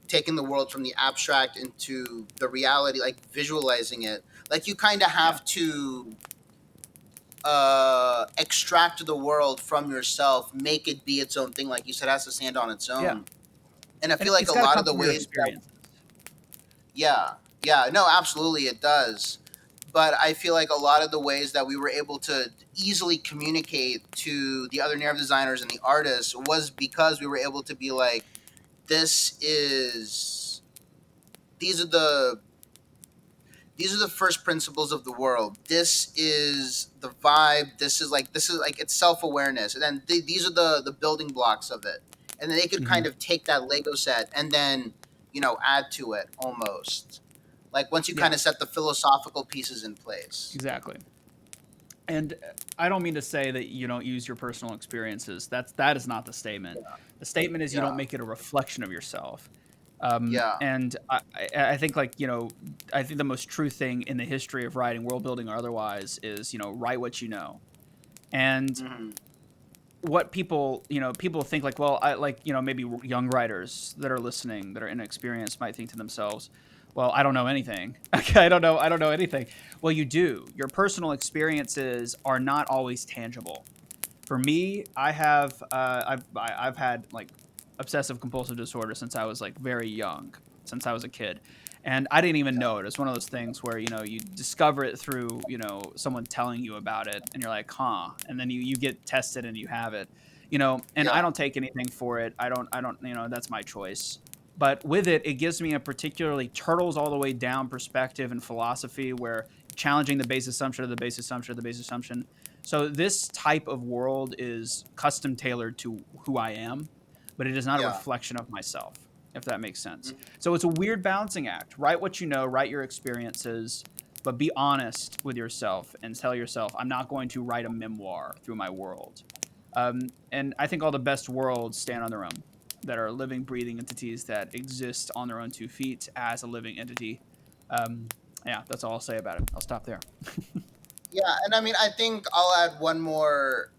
taking the world from the abstract into the reality, like visualizing it. Like, you kind of Yeah, have to extract the world from yourself, make it be its own thing. Like you said, it has to stand on its yeah, own. And I and feel like it's a got to lot of come the from your ways that, experiences. yeah, yeah, no, absolutely, it does. But I feel like a lot of the ways that we were able to easily communicate to the other narrative designers and the artists was because we were able to be like, this is, these are the these are the first principles of the world. This is the vibe. This is like it's self awareness, and then these are the building blocks of it. And then they could Mm-hmm. kind of take that Lego set and then add to it almost. Like once you Yeah, kind of set the philosophical pieces in place. exactly. And I don't mean to say that you don't use your personal experiences. That is not the statement. The statement is you don't Yeah, make it a reflection of yourself. yeah, And I think like I think the most true thing in the history of writing, world building or otherwise, is write what you know. And hmm, what people think, like, well, I like maybe young writers that are listening, that are inexperienced, might think to themselves, well, I don't know anything. Okay, I don't know anything. Well, you do. Your personal experiences are not always tangible. For me, I've had like obsessive compulsive disorder since I was like very young, since I was a kid, and I didn't even yeah, know it. It's one of those things where you discover it through someone telling you about it, and you're like, huh, and then you get tested and you have it, and I yeah, don't take anything for it. I don't that's my choice. But with it, it gives me a particularly turtles all the way down perspective and philosophy, where challenging the base assumption of the base assumption of the base assumption. So this type of world is custom tailored to who I am. but it is not a Yeah. reflection of myself, if that makes sense. Mhm. So it's a weird balancing act. Write what you know, write your experiences, but be honest with yourself and tell yourself, I'm not going to write a memoir through my world. And I think all the best worlds stand on their own, that are living, breathing entities that exist on their own 2 feet as a living entity. Um, yeah, that's all I'll say about it. I'll stop there. Yeah, and I mean, I think I'll add one more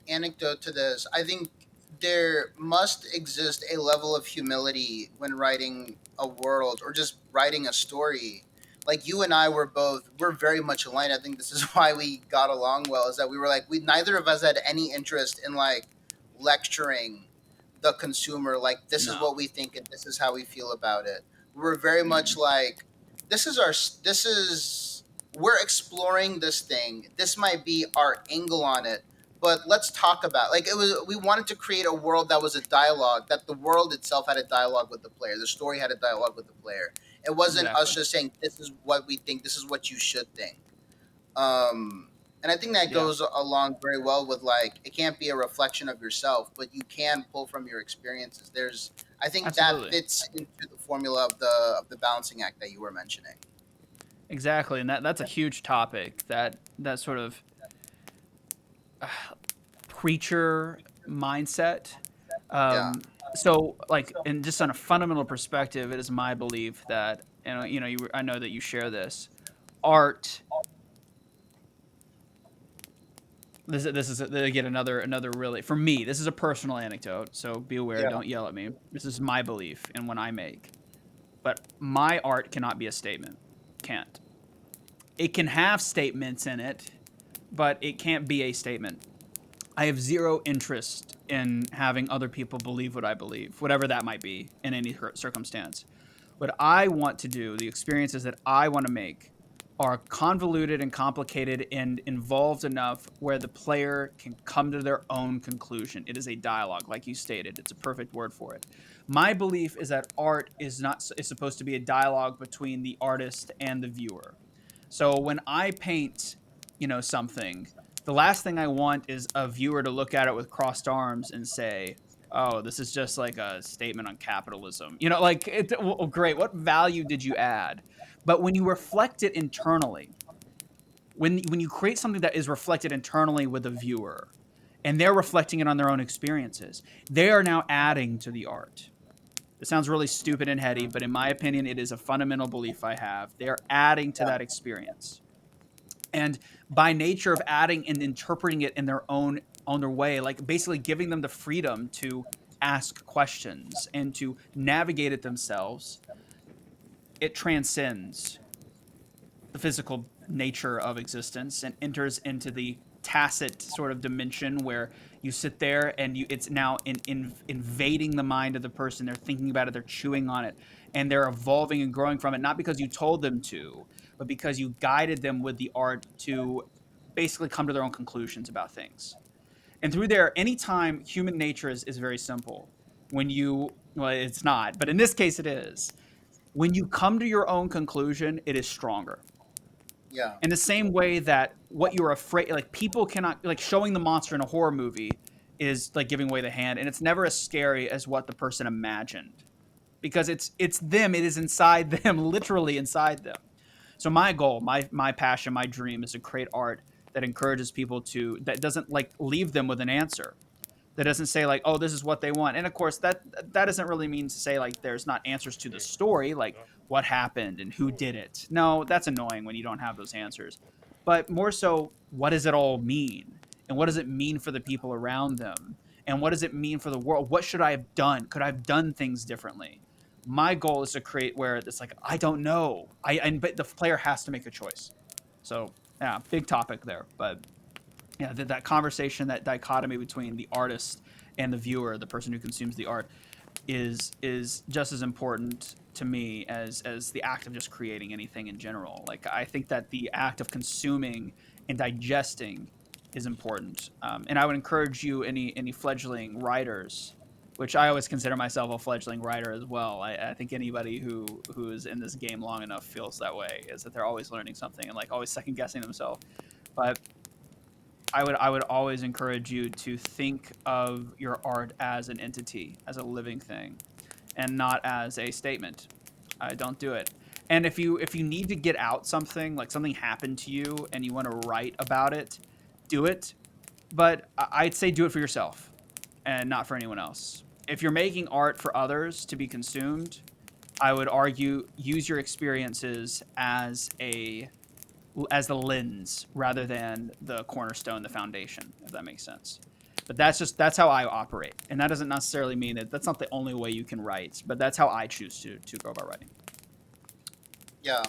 anecdote to this. I think there must exist a level of humility when writing a world or just writing a story. Like you and I we're very much aligned. I think this is why we got along well. Is that we were like we neither of us had any interest in like lecturing the consumer. Like this is No. what we think and this is how we feel about it. We were very much Mm-mm. like this is our this is we're exploring this thing. This might be our angle on it, but let's talk about like it was. We wanted to create a world that was a dialogue. That the world itself had a dialogue with the player. The story had a dialogue with the player. It wasn't us Exactly. just saying this is what we think. This is what you should think. Um, and I think that Yeah, goes along very well with like it can't be a reflection of yourself, but you can pull from your experiences. There's I think that absolutely. fits into the formula of the balancing act that you were mentioning. Exactly. And that's a huge topic. That sort of uh, preacher mindset. Yeah. So, like, and just on a fundamental perspective, it is my belief that, I know that you share this. Art. This is again another really, for me. This is a personal anecdote, so be aware. Yeah. Don't yell at me. This is my belief in what I make. But my art cannot be a statement. Can't. It can have statements in it, but it can't be a statement. I have zero interest in having other people believe what I believe, whatever that might be in any circumstance. What I want to do, the experiences that I want to make, are convoluted and complicated and involved enough where the player can come to their own conclusion. It is a dialogue, like you stated. It's a perfect word for it. My belief is that art is supposed to be a dialogue between the artist and the viewer. So when I paint, something, the last thing I want is a viewer to look at it with crossed arms and say, "Oh, this is just like a statement on capitalism." Like, well, great. What value did you add? But when you reflect it internally, when you create something that is reflected internally with the viewer, and they're reflecting it on their own experiences, they are now adding to the art. It sounds really stupid and heady, but in my opinion, it is a fundamental belief I have. They are adding to Yeah. that experience. And by nature of adding and interpreting it in on their way, like basically giving them the freedom to ask questions and to navigate it themselves, it transcends the physical nature of existence and enters into the tacit sort of dimension where you sit there and it's now invading the mind of the person. They're thinking about it, they're chewing on it, and they're evolving and growing from it, not because you told them to, but because you guided them with the art to basically come to their own conclusions about things. And through there, anytime, human nature is very simple. When you, well, it's not, but in this case it is. When you come to your own conclusion, it is stronger. Yeah. In the same way that what you're afraid, like, people cannot, like, showing the monster in a horror movie is like giving away the hand, and it's never as scary as what the person imagined, because it's them. It is inside them, literally inside them. So my goal, my passion, my dream is to create art that encourages people to, that doesn't like leave them with an answer, that doesn't say like, oh, this is what they want. And of course, that doesn't really mean to say like there's not answers to the story, like what happened and who did it. No, that's annoying when you don't have those answers. But more so, what does it all mean? And what does it mean for the people around them? And what does it mean for the world? What should I have done? Could I have done things differently? My goal is to create where it's like, I don't know. But the player has to make a choice. So yeah, big topic there. But yeah, that conversation, that dichotomy between the artist and the viewer, the person who consumes the art, is just as important to me as the act of just creating anything in general. Like, I think that the act of consuming and digesting is important. And I would encourage you, any fledgling writers, which I always consider myself a fledgling writer as well. I think anybody who is in this game long enough feels that way, is that they're always learning something and like always second guessing themselves. But I would always encourage you to think of your art as an entity, as a living thing, and not as a statement. Don't do it. And if you need to get out something, like something happened to you and you want to write about it, do it. But I'd say do it for yourself and not for anyone else. If you're making art for others to be consumed, I would argue use your experiences as the lens rather than the cornerstone, the foundation, if that makes sense. But that's how I operate, and that doesn't necessarily mean that that's not the only way you can write, but that's how I choose to go about writing. Yeah.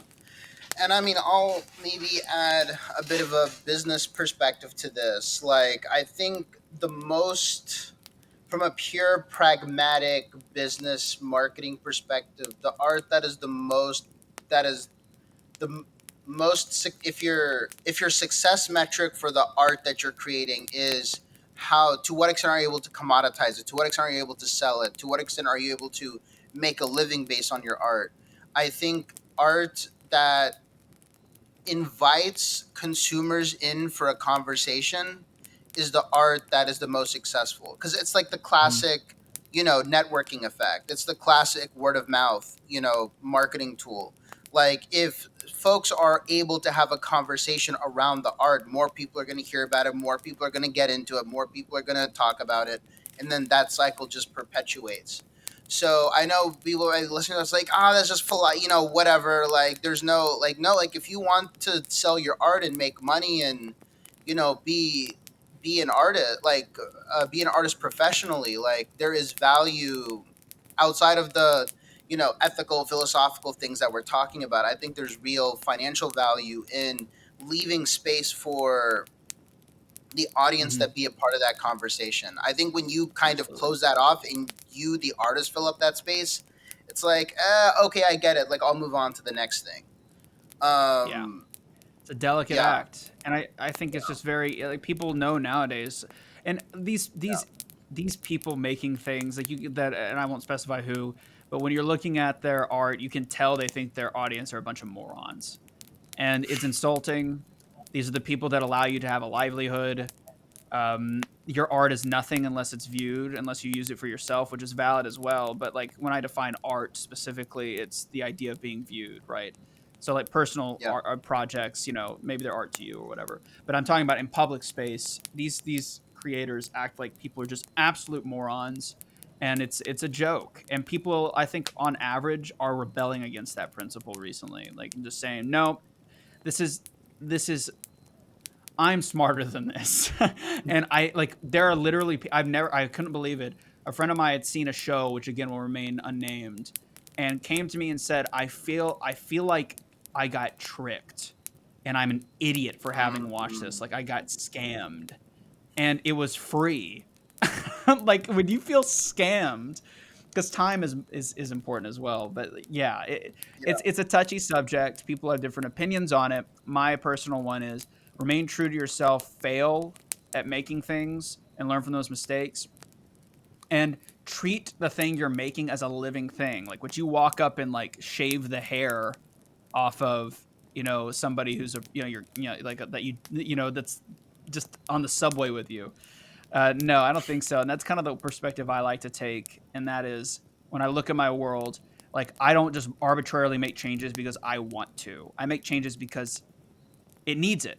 And I mean, I'll maybe add a bit of a business perspective to this. Like, I think the most, from a pure pragmatic business marketing perspective, the art that is the most, that is the if your success metric for the art that you're creating is how, to what extent are you able to commoditize it, to what extent are you able to sell it, to what extent are you able to make a living based on your art. I think art that invites consumers in for a conversation is the art that is the most successful, because it's like the Mm-hmm. classic, networking effect. It's the classic word of mouth, marketing tool. Like, if folks are able to have a conversation around the art, more people are going to hear about it, more people are going to get into it, more people are going to talk about it, and then that cycle just perpetuates. So I know people are listening to us like, that's just full, whatever. Like, there's no, like, no, like, if you want to sell your art and make money and, be an artist, like, be an artist professionally, like, there is value outside of the, ethical, philosophical things that we're talking about. I think there's real financial value in leaving space for the audience Mm-hmm. that be a part of that conversation. I think when you kind of Absolutely. close that off and you, the artist, fill up that space, it's like, okay, I get it. Like, I'll move on to the next thing. Yeah. Um, It's a delicate yeah, act, and I think it's just very like people know nowadays, and these people making things like you that, and I won't specify who, but when you're looking at their art, you can tell they think their audience are a bunch of morons, and it's insulting. These are the people that allow you to have a livelihood. Your art is nothing unless it's viewed, unless you use it for yourself, which is valid as well. But like when I define art specifically, it's the idea of being viewed, right? So like personal yeah, art projects, maybe they're art to you or whatever. But I'm talking about in public space. These creators act like people are just absolute morons, and it's a joke. And people, I think, on average, are rebelling against that principle recently. Like just saying, no, this is this is I'm smarter than this. And I like there are literally I couldn't believe it. A friend of mine had seen a show which again will remain unnamed and came to me and said, I feel like I got tricked and I'm an idiot for having watched mm-hmm. this. Like I got scammed and it was free." Like when you feel scammed, because time is important as well. But yeah, Yeah, it's a touchy subject. People have different opinions on it. My personal one is remain true to yourself, fail at making things, and learn from those mistakes. And treat the thing you're making as a living thing. Like, would you walk up and like shave the hair off of somebody who's a you're like that that's just on the subway with you? No, I don't think so. And that's kind of the perspective I like to take. And that is when I look at my world, like I don't just arbitrarily make changes because I want to. I make changes because it needs it.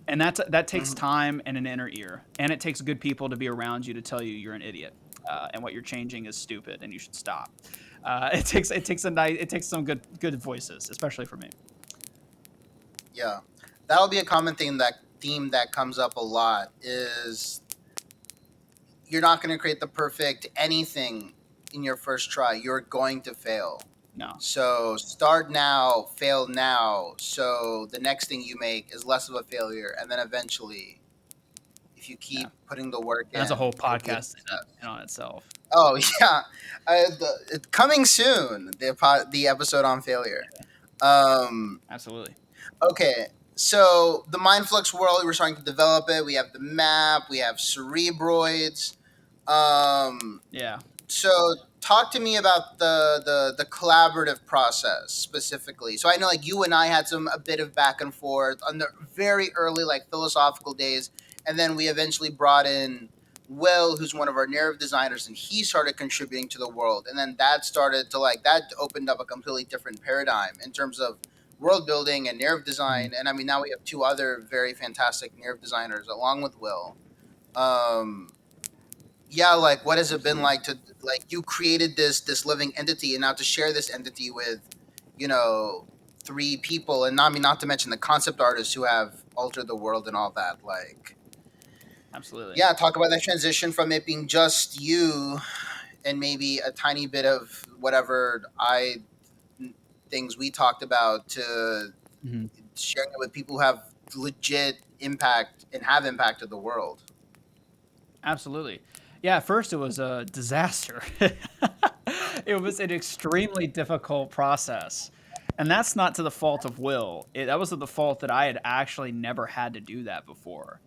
And that takes mm-hmm. time and an inner ear. And it takes good people to be around you to tell you you're an idiot. And what you're changing is stupid and you should stop. It takes some good voices, especially for me. Yeah. That'll be a common theme that comes up a lot is you're not going to create the perfect anything in your first try. You're going to fail. No. So start now, fail now. So the next thing you make is less of a failure, and then eventually, if you Yeah. keep putting the work And that's a whole in, it'll be a podcast success. in on itself. Oh yeah, coming soon. The episode on failure. Um, Absolutely. okay, so the MindFlux world, we're starting to develop it. We have the map. We have cerebroids. Um, Yeah. So talk to me about the collaborative process specifically. So I know like you and I had a bit of back and forth on the very early like philosophical days, And then we eventually brought in Will, who's one of our narrative designers, and he started contributing to the world. And then that started to like that opened up a completely different paradigm in terms of world building and narrative Mhm. design. And I mean, now we have two other very fantastic narrative designers along with Will. Um, yeah, like what has it been Absolutely. like to like you created this living entity, and now to share this entity with, you know, three people, and not, I mean, not to mention the concept artists who have altered the world and all that. Like, Absolutely. yeah, talk about that transition from it being just you and maybe a tiny bit of whatever I things we talked about to Mhm. sharing it with people who have legit impact and have impacted the world. Absolutely. Yeah, at first it was a disaster. It was an extremely difficult process. And that's not to the fault of Will. That was to the fault that I had actually never had to do that before.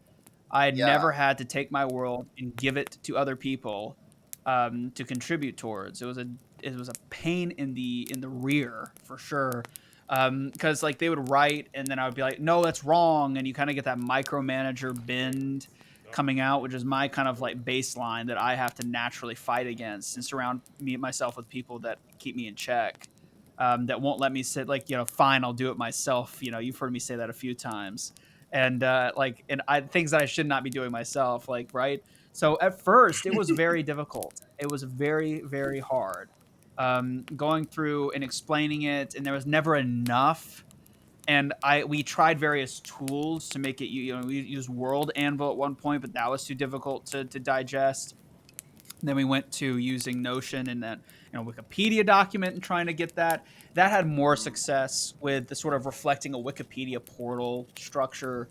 I had Yeah, never had to take my world and give it to other people to contribute towards. It was a pain in the rear for sure. Because like they would write and then I would be like, no, that's wrong, and you kind of get that micromanager bend coming out, which is my kind of like baseline that I have to naturally fight against and surround myself with people that keep me in check. That won't let me sit like, fine, I'll do it myself. You've heard me say that a few times, and like, and things that I should not be doing myself, like, right. So at first it was very difficult. It was very, very hard, going through and explaining it, and there was never enough. And we tried various tools to make it. We used World Anvil at one point, but that was too difficult to digest. Then we went to using Notion and that, Wikipedia document and trying to get that. That had more success with the sort of reflecting a Wikipedia portal structure,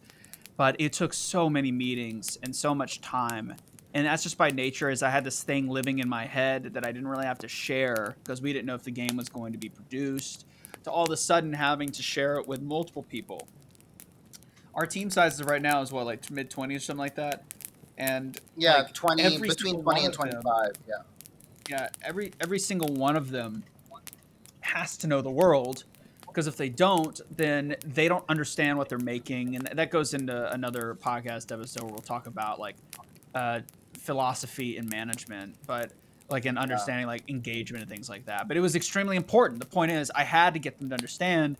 but it took so many meetings and so much time. And that's just by nature, as I had this thing living in my head that I didn't really have to share because we didn't know if the game was going to be produced, to all of a sudden having to share it with multiple people. Our team sizes right now is what, like mid 20s or something like that. And yeah, like 20, every between single 20 one and of them, 25. Yeah. yeah, every single one of them has to know the world, because if they don't, then they don't understand what they're making, and that goes into another podcast episode where we'll talk about like uh, philosophy and management, but like in Yeah. understanding like engagement and things like that. But it was extremely important. The point is, I had to get them to understand.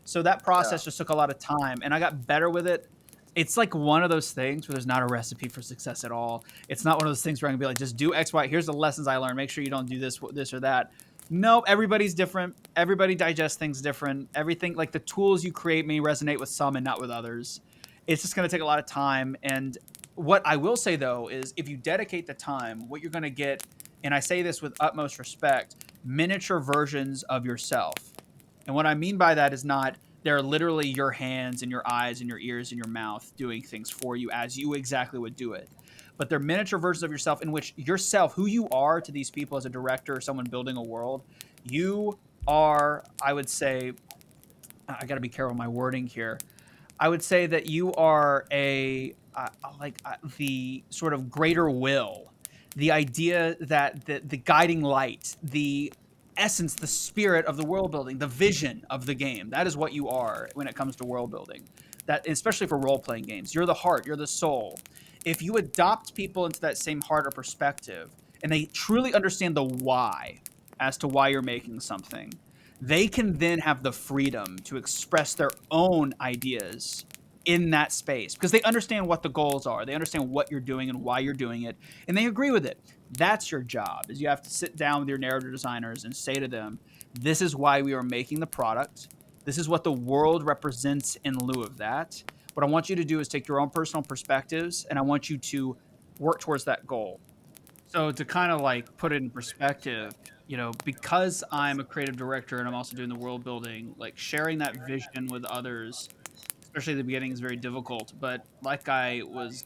So that Yeah. process just took a lot of time, and I got better with it. It's like one of those things where there's not a recipe for success at all. It's not one of those things where I'm gonna be like, just do X, Y. Here's the lessons I learned. Make sure you don't do this or that. Nope, everybody's different. Everybody digests things different. Everything, like the tools you create may resonate with some and not with others. It's just going to take a lot of time. And what I will say though is, if you dedicate the time, what you're going to get, and I say this with utmost respect, miniature versions of yourself. And what I mean by that is not they're literally your hands and your eyes and your ears and your mouth doing things for you as you exactly would do it. But they're miniature versions of yourself in which yourself, who you are to these people as a director or someone building a world, you are, I would say, I got to be careful with my wording here. I would say that you are the sort of greater will, the idea that the guiding light, the essence, the spirit of the world building, the vision of the game. That is what you are when it comes to world building. That, especially for role playing games, you're the heart, you're the soul. If you adopt people into that same heart or perspective, and they truly understand the why as to why you're making something, they can then have the freedom to express their own ideas in that space because they understand what the goals are. They understand what you're doing and why you're doing it, and they agree with it. That's your job. Is you have to sit down with your narrative designers and say to them, "This is why we are making the product. This is what the world represents in lieu of that. What I want you to do is take your own personal perspectives, and I want you to work towards that goal." So to kind of like put it in perspective, because I'm a creative director and I'm also doing the world building, like sharing that vision with others, especially at the beginning, is very difficult. But like I was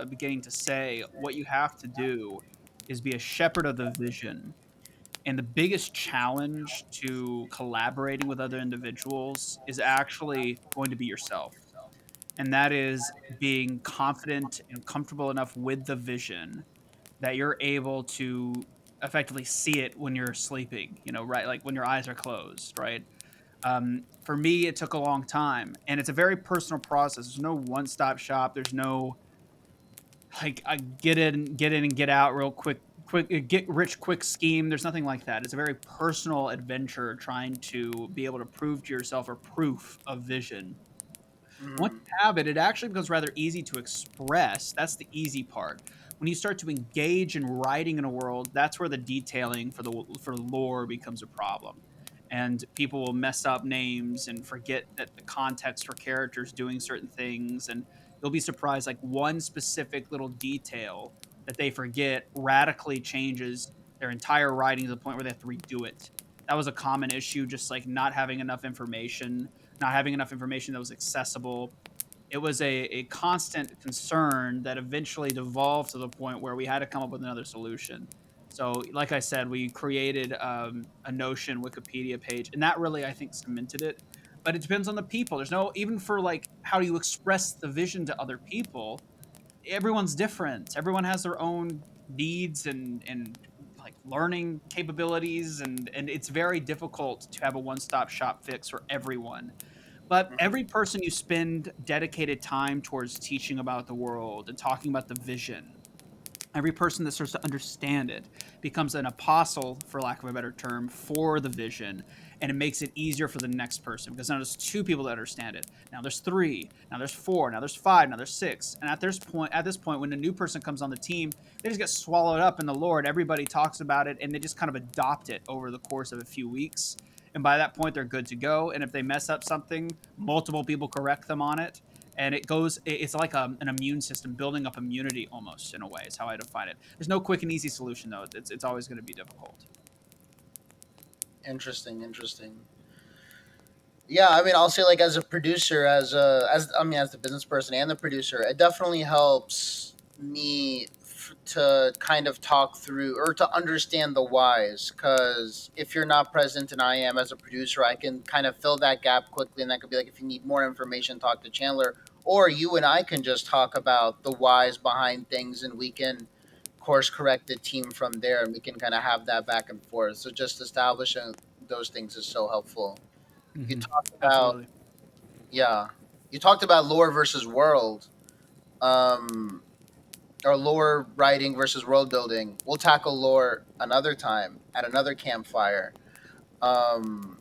beginning to say, what you have to do is be a shepherd of the vision. And the biggest challenge to collaborating with other individuals is actually going to be yourself. And that is being confident and comfortable enough with the vision that you're able to effectively see it when you're sleeping, right? Like when your eyes are closed, right? For me, it took a long time, and it's a very personal process. There's no one-stop shop. There's no like a get in and get out real quick, get rich quick scheme. There's nothing like that. It's a very personal adventure trying to be able to prove to yourself or proof of vision. Once Mm-hmm. you have it, it actually becomes rather easy to express. That's the easy part. When you start to engage in writing in a world, that's where the detailing for lore becomes a problem. And people will mess up names and forget that the context for characters doing certain things. And you'll be surprised, like one specific little detail that they forget radically changes their entire writing to the point where they have to redo it. That was a common issue, just like not having enough information that was accessible. It was a constant concern that eventually devolved to the point where we had to come up with another solution. So, like I said, we created a Notion Wikipedia page, and that really, I think, cemented it. But it depends on the people. There's no, even for like how do you express the vision to other people, everyone's different. Everyone has their own needs and like learning capabilities, and it's very difficult to have a one-stop shop fix for everyone. But Mm-hmm. every person you spend dedicated time towards teaching about the world and talking about the vision, every person that starts to understand it becomes an apostle, for lack of a better term, for the vision. And it makes it easier for the next person because now there's two people that understand it. Now there's three. Now there's four. Now there's five. Now there's six. And at this point, when a new person comes on the team, they just get swallowed up in the lore. And everybody talks about it and they just kind of adopt it over the course of a few weeks. And by that point, they're good to go. And if they mess up something, multiple people correct them on it, and it's like an immune system building up immunity almost in a way is how I define it. There's no quick and easy solution though. It's always going to be difficult. Interesting, interesting. Yeah, I mean, I'll say like as a producer, as I mean, as the business person and the producer, it definitely helps me to kind of talk through or to understand the whys. Because if you're not present and I am as a producer, I can kind of fill that gap quickly, and that could be like if you need more information, talk to Chandler, or you and I can just talk about the whys behind things, and we can course correct the team from there, and we can kind of have that back and forth. So just establishing those things is so helpful. You Mm-hmm. talked about Absolutely. yeah, you talked about lore versus world, um, or lore writing versus world building. We'll tackle lore another time at another campfire. Um,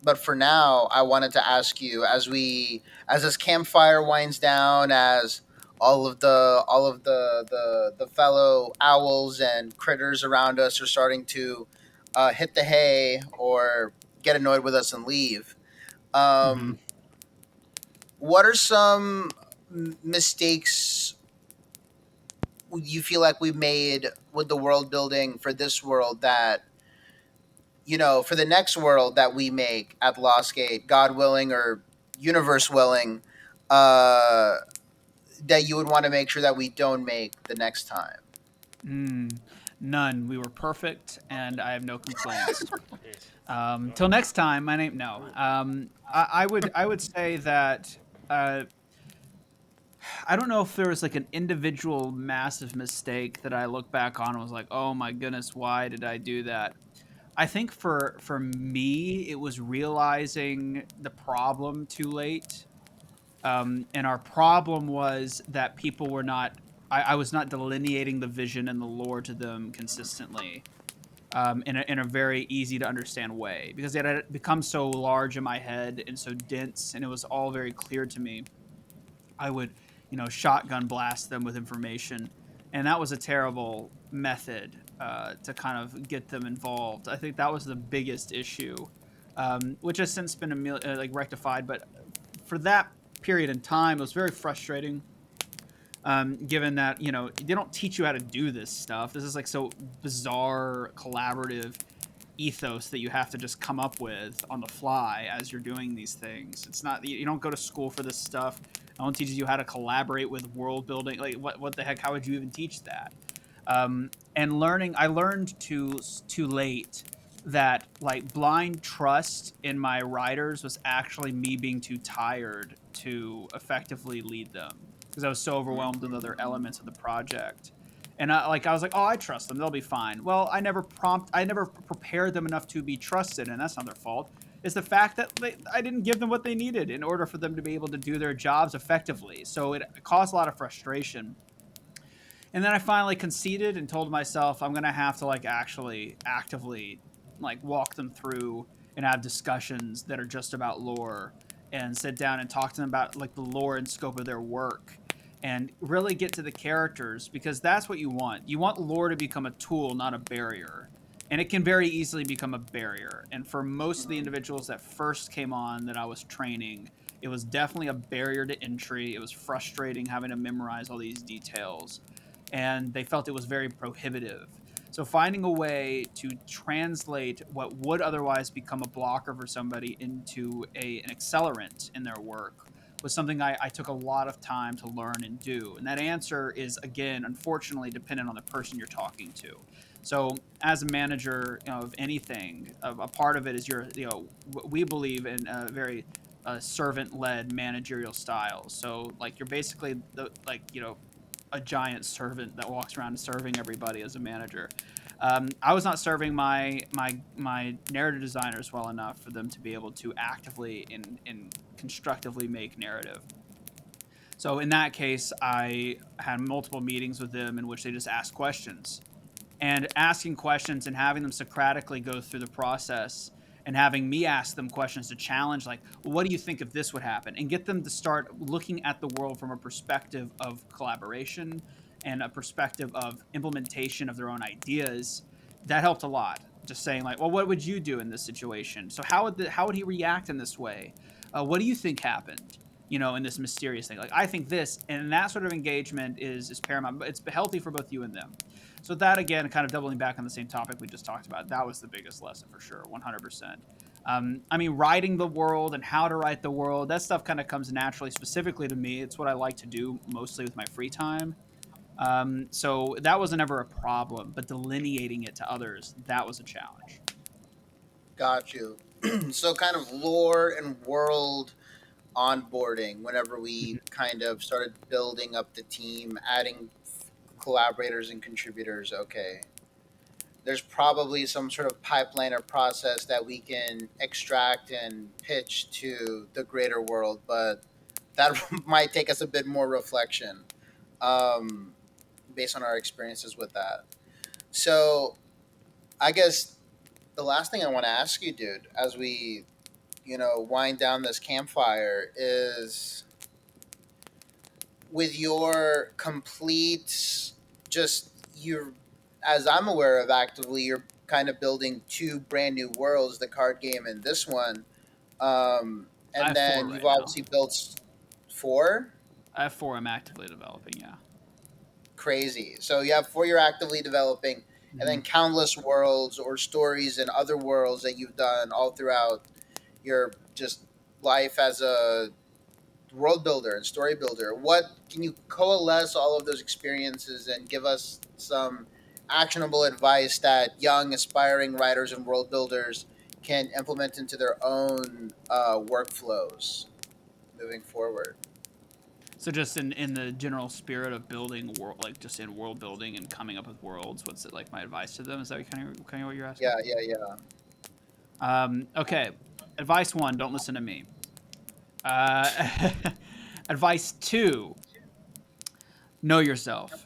but for now, I wanted to ask you as this campfire winds down, as all of the fellow owls and critters around us are starting to hit the hay or get annoyed with us and leave. Mm-hmm. Um, what are some mistakes you feel like we made with the world building for this world that for the next world that we make at Lost Gate, God willing or universe willing, uh, that you would want to make sure that we don't make the next time? Mm, none. We were perfect, and I have no complaints. Till next time, my name no. I would say that uh, I don't know if there was like an individual massive mistake that I look back on and was like, oh my goodness, why did I do that? I think for me, it was realizing the problem too late. And our problem was that people were not. I was not delineating the vision and the lore to them consistently, in a very easy to understand way because it had become so large in my head and so dense, and it was all very clear to me. I would, shotgun blast them with information, and that was a terrible method to kind of get them involved. I think that was the biggest issue, which has since been like rectified. But for that period in time, it was very frustrating. Given that they don't teach you how to do this stuff. This is like so bizarre, collaborative ethos that you have to just come up with on the fly as you're doing these things. It's not you don't go to school for this stuff. No one teaches you how to collaborate with world building. Like what the heck? How would you even teach that? And I learned too late that like blind trust in my writers was actually me being too tired to effectively lead them because I was so overwhelmed with other elements of the project. And I was like, oh, I trust them; they'll be fine. Well, I never prepared them enough to be trusted, and that's not their fault. It's the fact that I didn't give them what they needed in order for them to be able to do their jobs effectively. So it caused a lot of frustration. And then I finally conceded and told myself I'm gonna have to like actually actively like walk them through and have discussions that are just about lore and sit down and talk to them about like the lore and scope of their work and really get to the characters because that's what you want. You want lore to become a tool, not a barrier. And it can very easily become a barrier. And for most of the Mhm. individuals that first came on that I was training, it was definitely a barrier to entry. It was frustrating having to memorize all these details, and they felt it was very prohibitive. So finding a way to translate what would otherwise become a blocker for somebody into an accelerant in their work was something I took a lot of time to learn and do. And that answer is, again, unfortunately, dependent on the person you're talking to. So, as a manager, of anything, a part of it is we believe in a very servant-led managerial style. So, like, you're basically a giant servant that walks around serving everybody as a manager. I was not serving my narrative designers well enough for them to be able to actively and constructively make narrative. So in that case, I had multiple meetings with them in which they just asked questions and asking questions and having them Socratically go through the process and having me ask them questions to challenge, like, well, what do you think if this would happen? And get them to start looking at the world from a perspective of collaboration and a perspective of implementation of their own ideas. That helped a lot. Just saying, like, well, what would you do in this situation? So how would he react in this way? What do you think happened? In this mysterious thing. Like, I think this, and that sort of engagement is paramount. But it's healthy for both you and them. So that again, kind of doubling back on the same topic we just talked about, that was the biggest lesson for sure, 100%. I mean, writing the world and how to write the world, that stuff kind of comes naturally, specifically to me. It's what I like to do mostly with my free time. So that wasn't ever a problem, but delineating it to others, that was a challenge. Got you. So kind of lore and world onboarding whenever we Mhm. kind of started building up the team, adding collaborators and contributors. Okay, there's probably some sort of pipeline or process that we can extract and pitch to the greater world, but that might take us a bit more reflection, um, based on our experiences with that. So I guess the last thing I want to ask you, dude, as we wind down this campfire, is with your complete, just you're, as I'm aware of, actively you're kind of building two brand new worlds, the card game and this one, I and have four then you've right now. obviously built four. I have four I'm actively developing, yeah. Crazy. So you have four you're actively developing, and Hmm. then countless worlds or stories and other worlds that you've done all throughout your just life as a world builder and story builder. What can you coalesce all of those experiences and give us some actionable advice that young aspiring writers and world builders can implement into their own workflows moving forward? So just in the general spirit of building world, like just in world building and coming up with worlds, what's it like my advice to them? Is that kind of what you're asking? Yeah, yeah, yeah. Okay. Advice one: don't listen to me. Uh, Advice two: know yourself.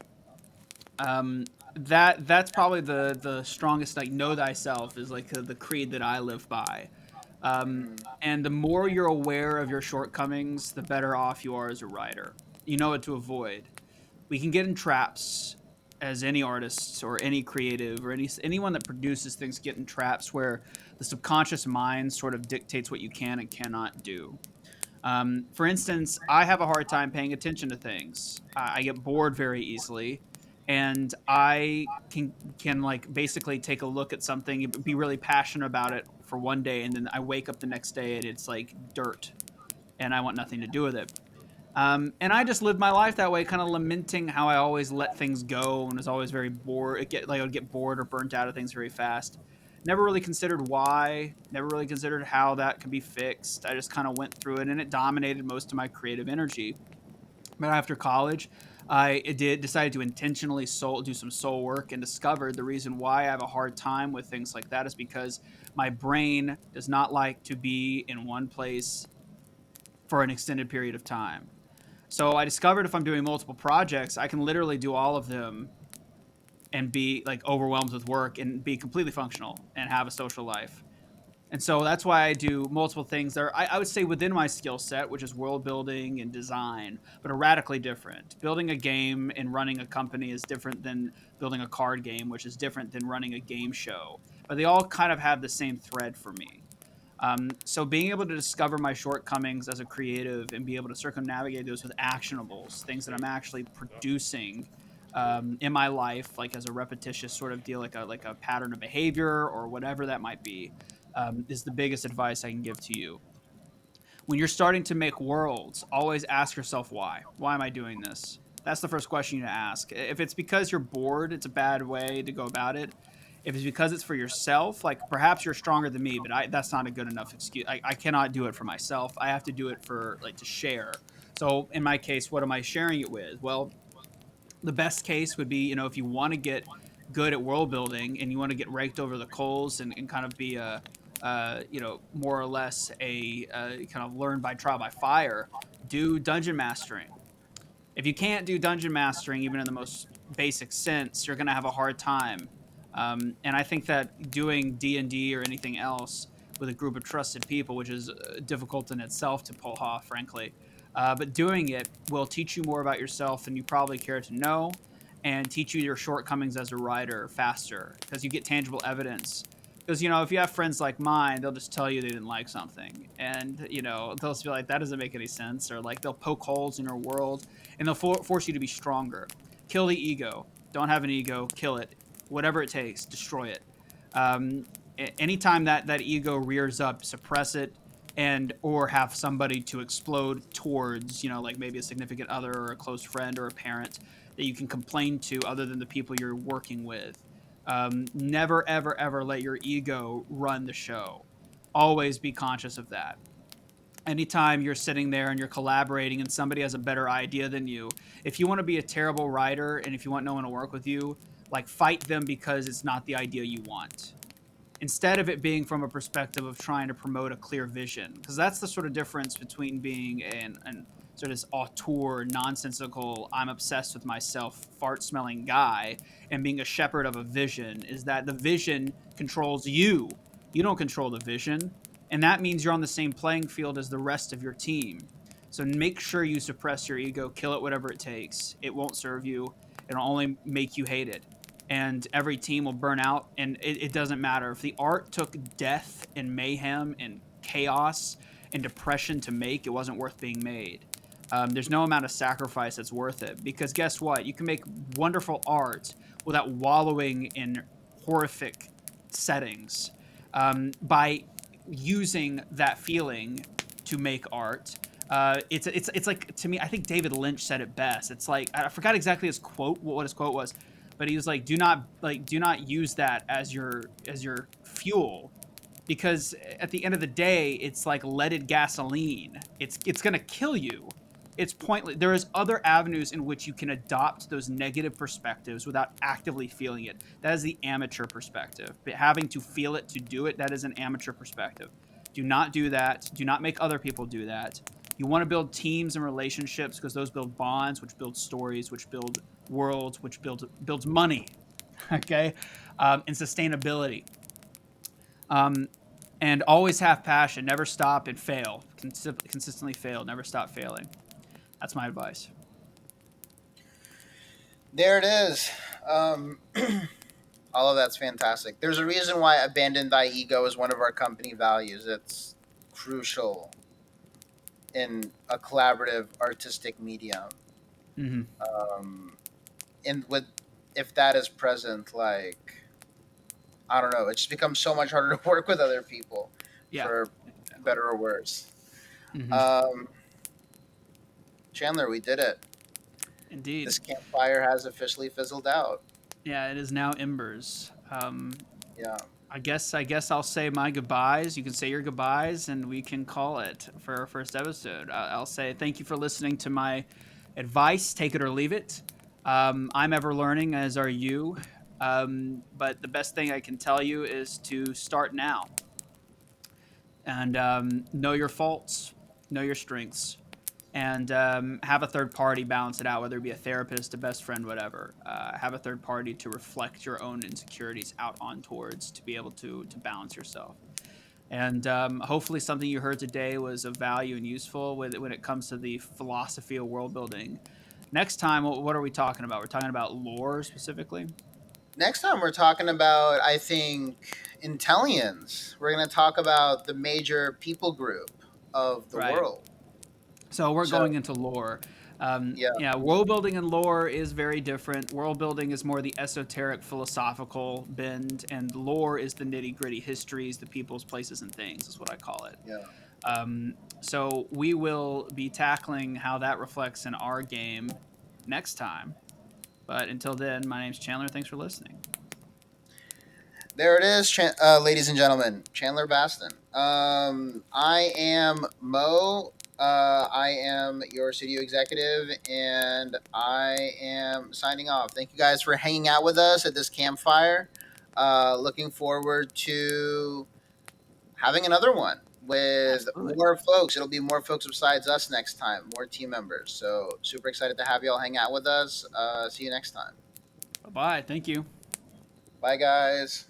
That's probably the strongest. Like, know thyself is like the creed that I live by. Mm-hmm. And the more you're aware of your shortcomings, the better off you are as a writer. You know what to avoid. We can get in traps as any artists or any creative or anyone that produces things get in traps where the subconscious mind sort of dictates what you can and cannot do. For instance, I have a hard time paying attention to things. I get bored very easily, and I can like basically take a look at something, be really passionate about it for one day, and then I wake up the next day and it's like dirt, and I want nothing to do with it. And I just lived my life that way, kind of lamenting how I always let things go and was always very bored. I would get bored or burnt out of things very fast. Never really considered why. Never really considered how that could be fixed. I just kind of went through it, and it dominated most of my creative energy. But after college, I did decided to intentionally do some soul work and discovered the reason why I have a hard time with things like that is because my brain does not like to be in one place for an extended period of time. So I discovered if I'm doing multiple projects, I can literally do all of them and be like overwhelmed with work and be completely functional and have a social life. And so that's why I do multiple things that are, I would say, within my skill set, which is world building and design, but are radically different. Building a game and running a company is different than building a card game, which is different than running a game show. But they all kind of have the same thread for me. So being able to discover my shortcomings as a creative and be able to circumnavigate those with actionables, things that I'm actually producing in my life, like as a repetitious sort of deal, like a pattern of behavior or whatever that might be, is the biggest advice I can give to you. When you're starting to make worlds, always ask yourself why. Why am I doing this? That's the first question you need to ask. If it's because you're bored, it's a bad way to go about it. If it's because it's for yourself, like perhaps you're stronger than me, but that's not a good enough excuse. I cannot do it for myself. I have to do it for like to share. So in my case, what am I sharing it with? Well, the best case would be, if you want to get good at world building and you want to get raked over the coals and kind of be a more or less a kind of learn by trial by fire, do dungeon mastering. If you can't do dungeon mastering, even in the most basic sense, you're going to have a hard time. And I think that doing D&D or anything else with a group of trusted people, which is difficult in itself to pull off, frankly, but doing it will teach you more about yourself than you probably care to know, and teach you your shortcomings as a writer faster because you get tangible evidence. Because if you have friends like mine, they'll just tell you they didn't like something, and they'll just be like, "That doesn't make any sense," or like they'll poke holes in your world, and they'll force you to be stronger. Kill the ego. Don't have an ego. Kill it. Whatever it takes, destroy it. Um, Anytime that ego rears up, suppress it, and or have somebody to explode towards, like maybe a significant other or a close friend or a parent that you can complain to other than the people you're working with. Never, ever, ever let your ego run the show. Always be conscious of that. Anytime you're sitting there and you're collaborating and somebody has a better idea than you, if you want to be a terrible writer and if you want no one to work with you, like fight them because it's not the idea you want, instead of it being from a perspective of trying to promote a clear vision. Because that's the sort of difference between being an sort of auteur, nonsensical, I'm obsessed with myself, fart smelling guy, and being a shepherd of a vision, is that the vision controls you. You don't control the vision. And that means you're on the same playing field as the rest of your team. So make sure you suppress your ego, kill it whatever it takes. It won't serve you, it'll only make you hate it, and every team will burn out, and it doesn't matter if the art took death and mayhem and chaos and depression to make. It wasn't worth being made. There's no amount of sacrifice that's worth it, because guess what, you can make wonderful art without wallowing in horrific settings, by using that feeling to make art. It's like, to me, I think David Lynch said it best. It's like, I forgot exactly his quote, what his quote was, but he was like, do not use that as your fuel, because at the end of the day, it's like leaded gasoline. It's gonna kill you. It's pointless. There is other avenues in which you can adopt those negative perspectives without actively feeling it. That is the amateur perspective. But having to feel it to do it, that is an amateur perspective. Do not do that. Do not make other people do that. You want to build teams and relationships because those build bonds, which build stories, which build worlds, which builds money, okay, and sustainability. Um, and always have passion. Never stop and fail. Consistently fail. Never stop failing. That's my advice. There it is. All of that's fantastic. There's a reason why abandon thy ego is one of our company values. It's crucial in a collaborative artistic medium. Mm-hmm. And with if that is present, like, I don't know, it just becomes so much harder to work with other people, Yeah. for better or worse. Mm-hmm. Um, Chandler, we did it. Indeed. This campfire has officially fizzled out. Yeah, it is now embers. Yeah. I guess I'll say my goodbyes. You can say your goodbyes, and we can call it for our first episode. I'll say thank you for listening to my advice. Take it or leave it. I'm ever learning, as are you. But the best thing I can tell you is to start now and know your faults, know your strengths, and have a third party balance it out, whether it be a therapist, a best friend, whatever. Have a third party to reflect your own insecurities out on towards to be able to balance yourself. And hopefully, something you heard today was of value and useful when it comes to the philosophy of world building. Next time, what are we talking about? We're talking about lore specifically. Next time we're talking about, I think, intellience. We're going to talk about the major people group of the Right. world. So we're So, going into lore. yeah, Yeah, world building and lore is very different. World building is more the esoteric, philosophical bend, and lore is the nitty gritty histories, the people's, places, and things, is what I call it. yeah. So we will be tackling how that reflects in our game next time. But until then, my name's Chandler. Thanks for listening. There it is, ladies and gentlemen. Chandler Baston. I am Mo. I am your studio executive, and I am signing off. Thank you guys for hanging out with us at this campfire. Looking forward to having another one with Absolutely. more folks. It'll be more folks besides us next time, more team members. So super excited to have you all hang out with us. See you next time. Bye bye. Thank you. Bye, guys.